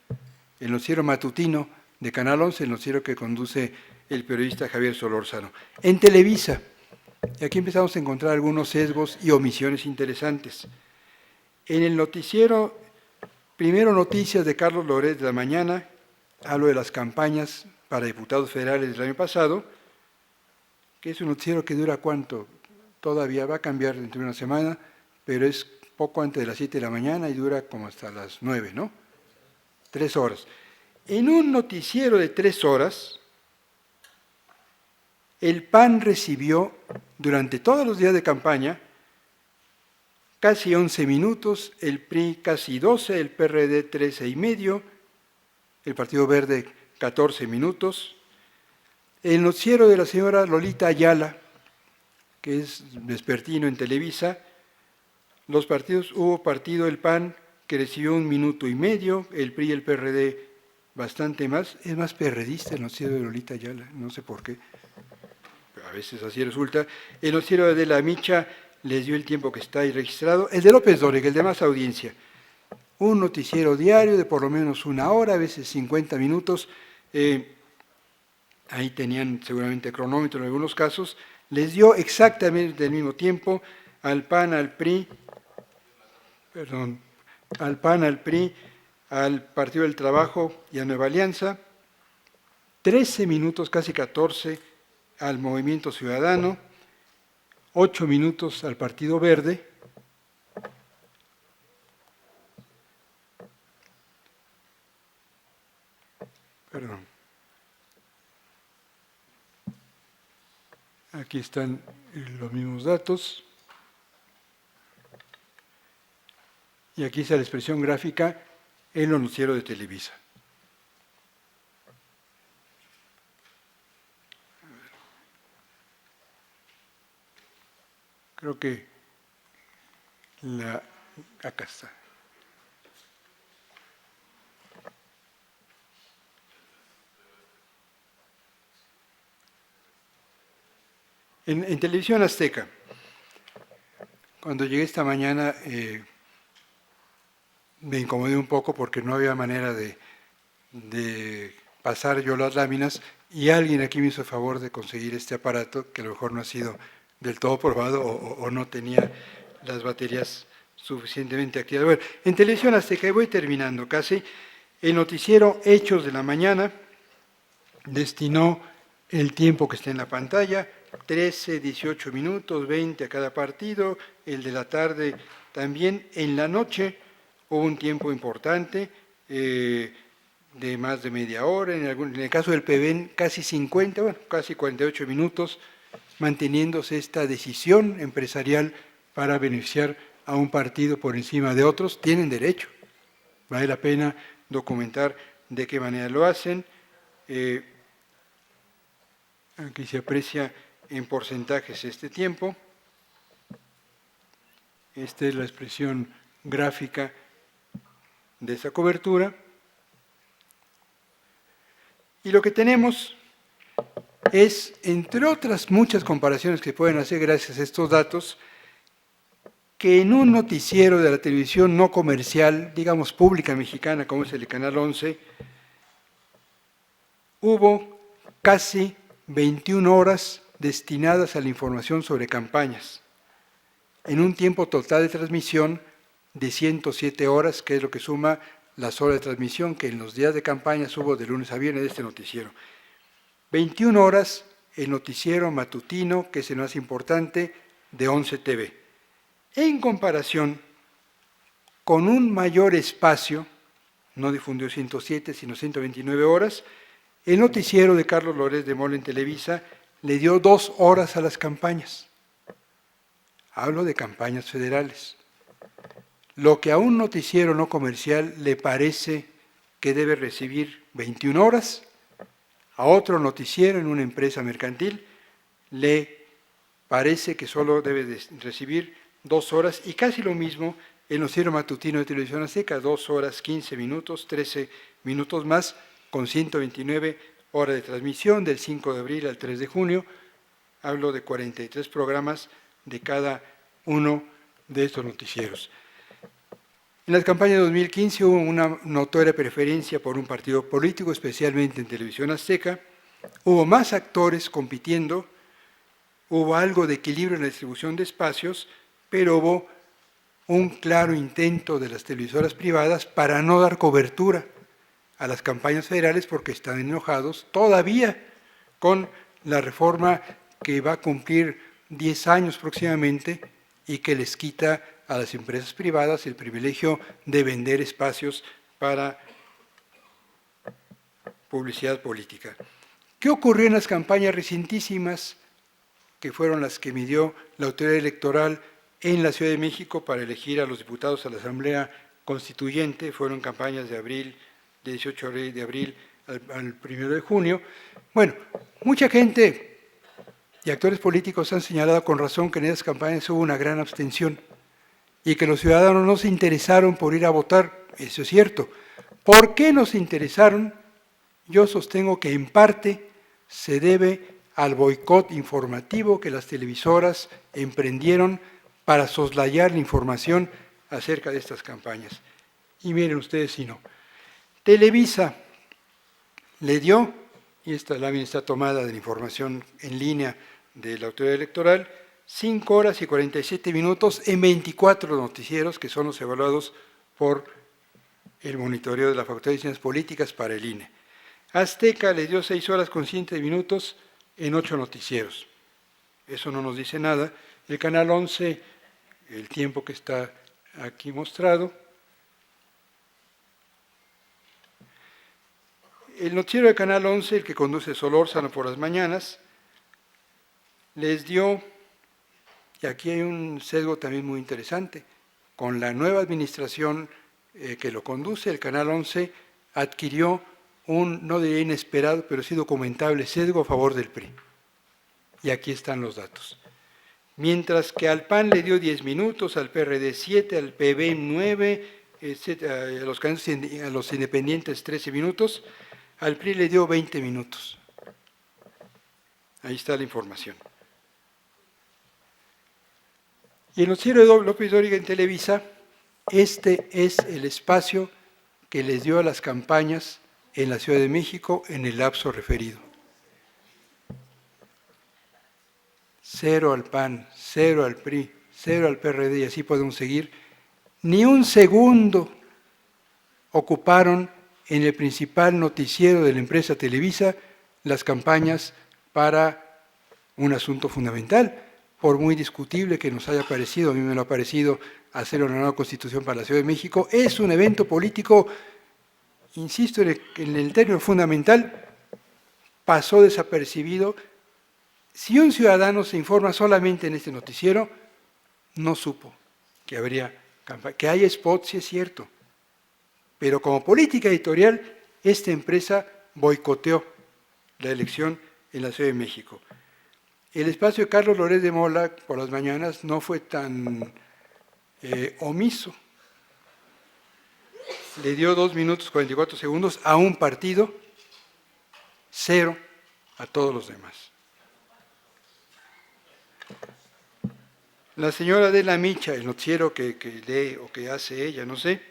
El noticiero matutino de Canal 11, el noticiero que conduce el periodista Javier Solórzano. En Televisa, y aquí empezamos a encontrar algunos sesgos y omisiones interesantes. En el noticiero, primero noticias de Carlos Loret de la mañana, hablo de las campañas para diputados federales del año pasado, que es un noticiero que dura ¿cuánto? Todavía va a cambiar dentro de una semana, pero es poco antes de las 7 de la mañana y dura como hasta las 9, ¿no? 3 horas. En un noticiero de 3 horas, el PAN recibió durante todos los días de campaña casi 11 minutos, el PRI casi 12, el PRD 13 y medio, el Partido Verde 14 minutos. El noticiero de la señora Lolita Ayala, que es vespertino en Televisa, hubo partido el PAN que recibió 1 minuto y medio, el PRI y el PRD bastante más. Es más perredista el noticiero de Lolita Ayala, no sé por qué. A veces así resulta. El noticiero de La Micha les dio el tiempo que está ahí registrado. El de López Dóriga, el de más audiencia. Un noticiero diario de por lo menos 1 hora, a veces 50 minutos. Ahí tenían seguramente cronómetro en algunos casos. Les dio exactamente el mismo tiempo al PAN, al PRI, al Partido del Trabajo y a Nueva Alianza. 13 minutos, casi 14, al Movimiento Ciudadano, 8 minutos al Partido Verde, aquí están los mismos datos, y aquí está la expresión gráfica, el noticiero de Televisa. Creo que acá está. En Televisión Azteca, cuando llegué esta mañana, me incomodé un poco porque no había manera de pasar yo las láminas y alguien aquí me hizo el favor de conseguir este aparato que a lo mejor no ha sido del todo probado o no tenía las baterías suficientemente activas. Bueno, en Televisión Azteca, y voy terminando casi, el noticiero Hechos de la Mañana destinó el tiempo que está en la pantalla, 13, 18 minutos, 20 a cada partido, el de la tarde también. En la noche hubo un tiempo importante, de más de media hora, en el caso del PBN casi 50, bueno, casi 48 minutos, manteniéndose esta decisión empresarial para beneficiar a un partido por encima de otros. Tienen derecho, vale la pena documentar de qué manera lo hacen. Aquí se aprecia en porcentajes este tiempo. Esta es la expresión gráfica de esa cobertura. Y lo que tenemos es, entre otras muchas comparaciones que pueden hacer gracias a estos datos, que en un noticiero de la televisión no comercial, digamos pública mexicana, como es el Canal 11, hubo casi 21 horas destinadas a la información sobre campañas, en un tiempo total de transmisión de 107 horas, que es lo que suma las horas de transmisión que en los días de campañas hubo de lunes a viernes de este noticiero. 21 horas el noticiero matutino, que es el más importante, de 11 TV. En comparación con un mayor espacio, no difundió 107, sino 129 horas, el noticiero de Carlos Loret de Mola en Televisa le dio 2 horas a las campañas. Hablo de campañas federales. Lo que a un noticiero no comercial le parece que debe recibir 21 horas, a otro noticiero en una empresa mercantil le parece que solo debe recibir 2 horas, y casi lo mismo el noticiero matutino de Televisión Azteca, 2 horas 15 minutos, 13 minutos más, con 129 horas de transmisión del 5 de abril al 3 de junio. Hablo de 43 programas de cada uno de estos noticieros. En las campañas de 2015 hubo una notoria preferencia por un partido político, especialmente en Televisión Azteca. Hubo más actores compitiendo, hubo algo de equilibrio en la distribución de espacios, pero hubo un claro intento de las televisoras privadas para no dar cobertura a las campañas federales porque están enojados todavía con la reforma que va a cumplir 10 años próximamente y que les quita a las empresas privadas el privilegio de vender espacios para publicidad política. ¿Qué ocurrió en las campañas recientísimas, que fueron las que midió la autoridad electoral en la Ciudad de México para elegir a los diputados a la Asamblea Constituyente? Fueron campañas de abril, de 18 de abril al 1 de junio. Bueno, mucha gente y actores políticos han señalado con razón que en esas campañas hubo una gran abstención y que los ciudadanos no se interesaron por ir a votar. Eso es cierto. ¿Por qué no se interesaron? Yo sostengo que en parte se debe al boicot informativo que las televisoras emprendieron para soslayar la información acerca de estas campañas. Y miren ustedes si no. Televisa le dio, y esta lámina está tomada de la información en línea de la autoridad electoral, 5 horas y 47 minutos en 24 noticieros que son los evaluados por el monitoreo de la Facultad de Ciencias Políticas para el INE. Azteca le dio 6 horas con 7 minutos en 8 noticieros. Eso no nos dice nada. El Canal 11, el tiempo que está aquí mostrado. El noticiero de Canal 11, el que conduce Solórzano por las mañanas, les dio, y aquí hay un sesgo también muy interesante, con la nueva administración que lo conduce, el Canal 11 adquirió un, no diría inesperado, pero sí documentable sesgo a favor del PRI. Y aquí están los datos. Mientras que al PAN le dio 10 minutos, al PRD 7, al PB 9, a los independientes 13 minutos, al PRI le dio 20 minutos. Ahí está la información. Y el noticiero de López Dóriga en Televisa, este es el espacio que les dio a las campañas en la Ciudad de México en el lapso referido. 0 al PAN, 0 al PRI, 0 al PRD, y así podemos seguir. Ni un segundo ocuparon en el principal noticiero de la empresa Televisa las campañas para un asunto fundamental, por muy discutible que nos haya parecido, a mí me lo ha parecido hacer una nueva Constitución para la Ciudad de México, es un evento político, insisto en el término fundamental, pasó desapercibido. Si un ciudadano se informa solamente en este noticiero, no supo que habría campaña. Que hay spots, sí es cierto, pero como política editorial, esta empresa boicoteó la elección en la Ciudad de México. El espacio de Carlos Loret de Mola por las mañanas no fue tan omiso. Le dio 2 minutos 44 segundos a un partido, 0 a todos los demás. La señora Adela Micha, el noticiero que lee o que hace ella, no sé,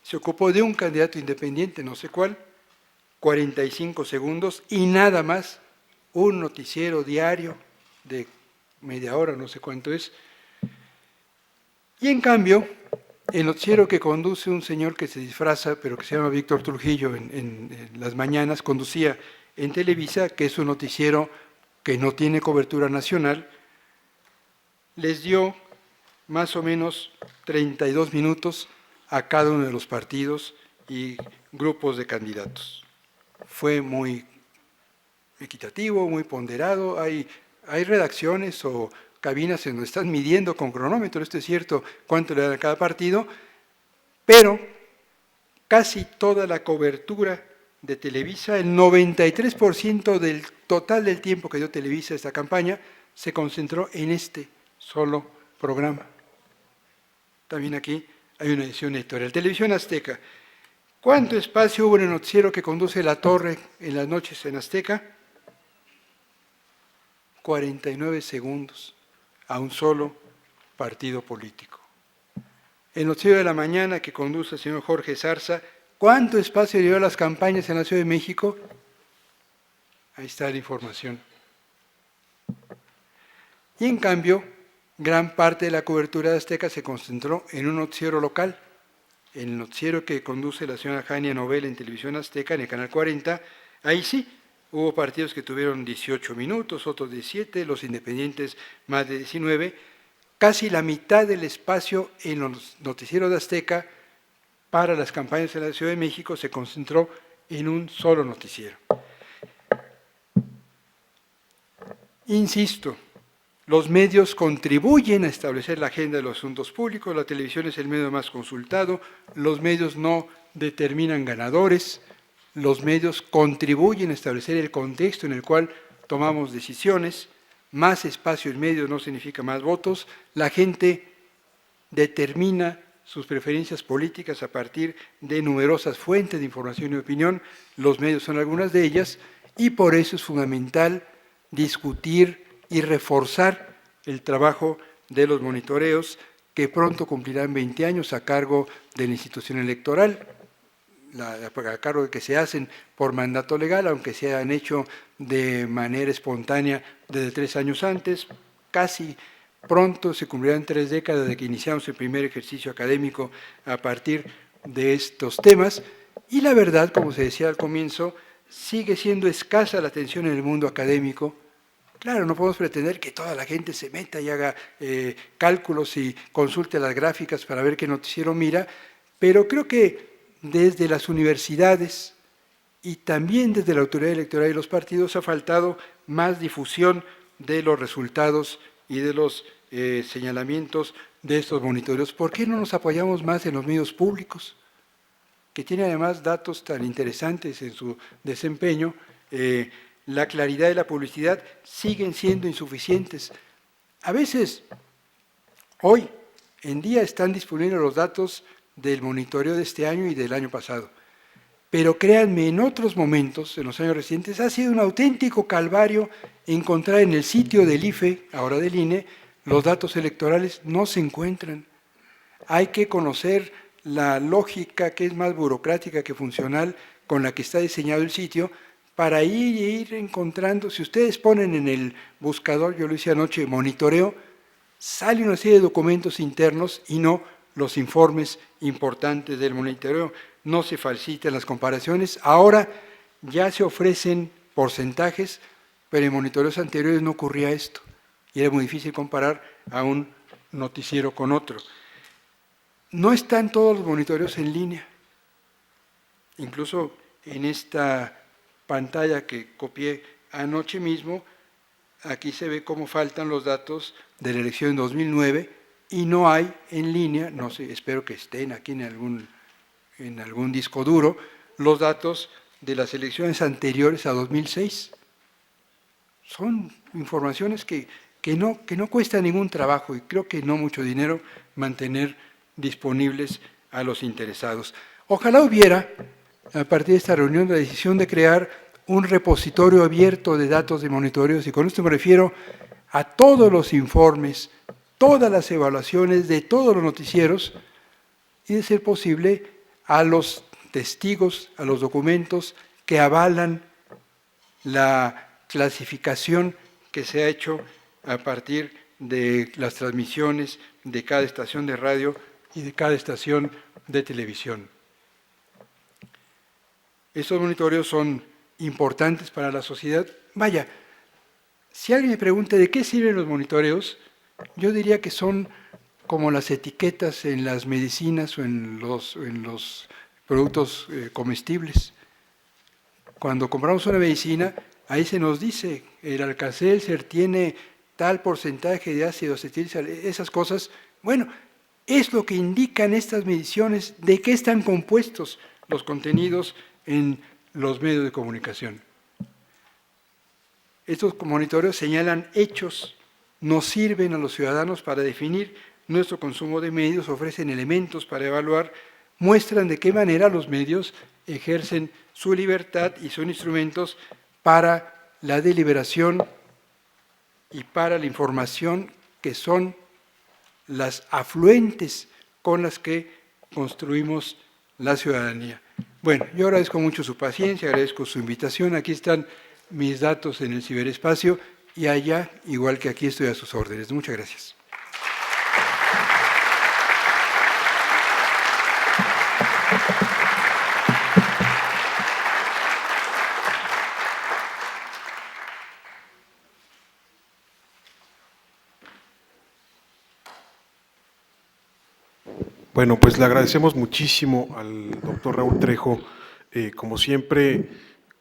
se ocupó de un candidato independiente, no sé cuál, 45 segundos y nada más, un noticiero diario de media hora, no sé cuánto es. Y en cambio, el noticiero que conduce un señor que se disfraza, pero que se llama Víctor Trujillo en las mañanas, conducía en Televisa, que es un noticiero que no tiene cobertura nacional, les dio más o menos 32 minutos a cada uno de los partidos y grupos de candidatos. Fue muy equitativo, muy ponderado. Hay redacciones o cabinas en donde están midiendo con cronómetro, esto es cierto, cuánto le dan a cada partido, pero casi toda la cobertura de Televisa, el 93% del total del tiempo que dio Televisa esta campaña, se concentró en este solo programa. También aquí hay una edición editorial. Televisión Azteca. ¿Cuánto espacio hubo en el noticiero que conduce La Torre en las noches en Azteca? 49 segundos a un solo partido político. El noticiero de la mañana que conduce el señor Jorge Zarza, ¿cuánto espacio dio a las campañas en la Ciudad de México? Ahí está la información. Y en cambio, gran parte de la cobertura de Azteca se concentró en un noticiero local, el noticiero que conduce la señora Jania Novel en Televisión Azteca, en el Canal 40. Ahí sí, hubo partidos que tuvieron 18 minutos, otros 17, los independientes más de 19. Casi la mitad del espacio en los noticieros de Azteca para las campañas en la Ciudad de México se concentró en un solo noticiero. Insisto, los medios contribuyen a establecer la agenda de los asuntos públicos, la televisión es el medio más consultado, los medios no determinan ganadores, los medios contribuyen a establecer el contexto en el cual tomamos decisiones, más espacio en medios no significa más votos, la gente determina sus preferencias políticas a partir de numerosas fuentes de información y opinión, los medios son algunas de ellas, y por eso es fundamental discutir y reforzar el trabajo de los monitoreos que pronto cumplirán 20 años a cargo de la institución electoral, a cargo de que se hacen por mandato legal, aunque se hayan hecho de manera espontánea desde 3 años antes, casi pronto se cumplirán 3 décadas de que iniciamos el primer ejercicio académico a partir de estos temas, y la verdad, como se decía al comienzo, sigue siendo escasa la atención en el mundo académico. Claro, no podemos pretender que toda la gente se meta y haga cálculos y consulte las gráficas para ver qué noticiero mira, pero creo que desde las universidades y también desde la autoridad electoral y los partidos ha faltado más difusión de los resultados y de los señalamientos de estos monitoreos. ¿Por qué no nos apoyamos más en los medios públicos, que tienen además datos tan interesantes en su desempeño? La claridad y la publicidad siguen siendo insuficientes. A veces, hoy en día están disponibles los datos del monitoreo de este año y del año pasado. Pero créanme, en otros momentos, en los años recientes, ha sido un auténtico calvario encontrar en el sitio del IFE, ahora del INE, los datos electorales. No se encuentran. Hay que conocer la lógica, que es más burocrática que funcional, con la que está diseñado el sitio, para ir encontrando. Si ustedes ponen en el buscador, yo lo hice anoche, monitoreo, sale una serie de documentos internos y no los informes importantes del monitoreo. No se facilitan las comparaciones. Ahora ya se ofrecen porcentajes, pero en monitoreos anteriores no ocurría esto. Y era muy difícil comparar a un noticiero con otro. No están todos los monitoreos en línea. Incluso en esta pantalla que copié anoche mismo, aquí se ve cómo faltan los datos de la elección en 2009 y no hay en línea, no sé, espero que estén aquí en algún disco duro, los datos de las elecciones anteriores a 2006. Son informaciones que no cuesta ningún trabajo y creo que no mucho dinero mantener disponibles a los interesados. Ojalá hubiera, a partir de esta reunión, la decisión de crear un repositorio abierto de datos de monitoreos, y con esto me refiero a todos los informes, todas las evaluaciones de todos los noticieros, y de ser posible a los testigos, a los documentos que avalan la clasificación que se ha hecho a partir de las transmisiones de cada estación de radio y de cada estación de televisión. Estos monitoreos son importantes para la sociedad. Vaya, si alguien me pregunta de qué sirven los monitoreos, yo diría que son como las etiquetas en las medicinas o en los productos comestibles. Cuando compramos una medicina, ahí se nos dice, el Alka-Seltzer tiene tal porcentaje de ácido acetilsalicílico, esas cosas. Bueno, es lo que indican estas mediciones de qué están compuestos los contenidos en los medios de comunicación. Estos monitoreos señalan hechos, nos sirven a los ciudadanos para definir nuestro consumo de medios, ofrecen elementos para evaluar, muestran de qué manera los medios ejercen su libertad y son instrumentos para la deliberación y para la información, que son las afluentes con las que construimos la ciudadanía. Bueno, yo agradezco mucho su paciencia, agradezco su invitación. Aquí están mis datos en el ciberespacio y allá, igual que aquí, estoy a sus órdenes. Muchas gracias. Bueno, pues le agradecemos muchísimo al doctor Raúl Trejo. Como siempre,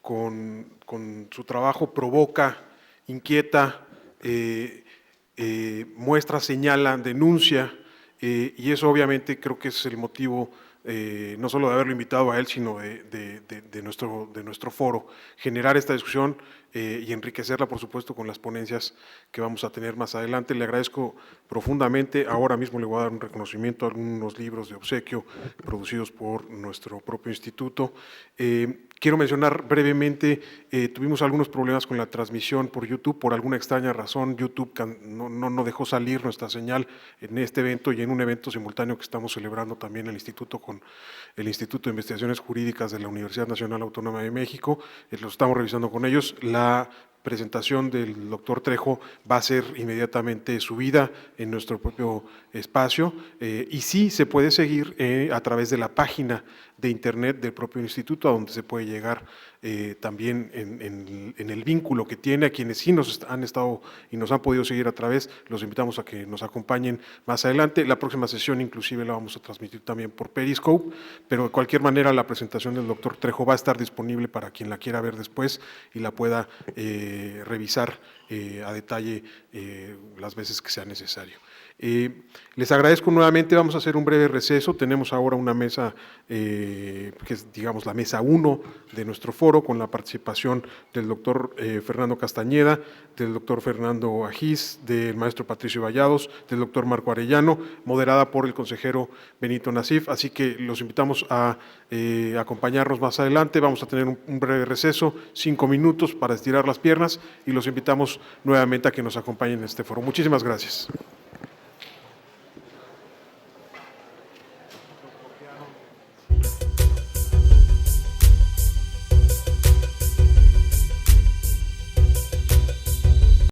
con su trabajo provoca, inquieta, muestra, señala, denuncia, y eso obviamente creo que es el motivo no solo de haberlo invitado a él, sino de nuestro foro, generar esta discusión y enriquecerla, por supuesto, con las ponencias que vamos a tener más adelante. Le agradezco profundamente. Ahora mismo le voy a dar un reconocimiento a algunos libros de obsequio producidos por nuestro propio instituto. Quiero mencionar brevemente, tuvimos algunos problemas con la transmisión por YouTube. Por alguna extraña razón, YouTube no dejó salir nuestra señal en este evento y en un evento simultáneo que estamos celebrando también el instituto con el Instituto de Investigaciones Jurídicas de la Universidad Nacional Autónoma de México. Lo estamos revisando con ellos. La presentación del doctor Trejo va a ser inmediatamente subida en nuestro propio espacio y sí se puede seguir a través de la página de Internet del propio instituto, a donde se puede llegar también en el vínculo que tiene. A quienes sí nos han estado y nos han podido seguir a través, los invitamos a que nos acompañen más adelante. La próxima sesión inclusive la vamos a transmitir también por Periscope, pero de cualquier manera la presentación del doctor Trejo va a estar disponible para quien la quiera ver después y la pueda revisar a detalle las veces que sea necesario. Les agradezco nuevamente, vamos a hacer un breve receso. Tenemos ahora una mesa que es, digamos, la mesa 1 de nuestro foro, con la participación del doctor Fernando Castañeda, del doctor Fernando Agiz, del maestro Patricio Vallados, del doctor Marco Arellano, moderada por el consejero Benito Nasif. Así que los invitamos a acompañarnos más adelante. Vamos a tener un breve receso, 5 minutos para estirar las piernas, y los invitamos nuevamente a que nos acompañen en este foro. Muchísimas gracias.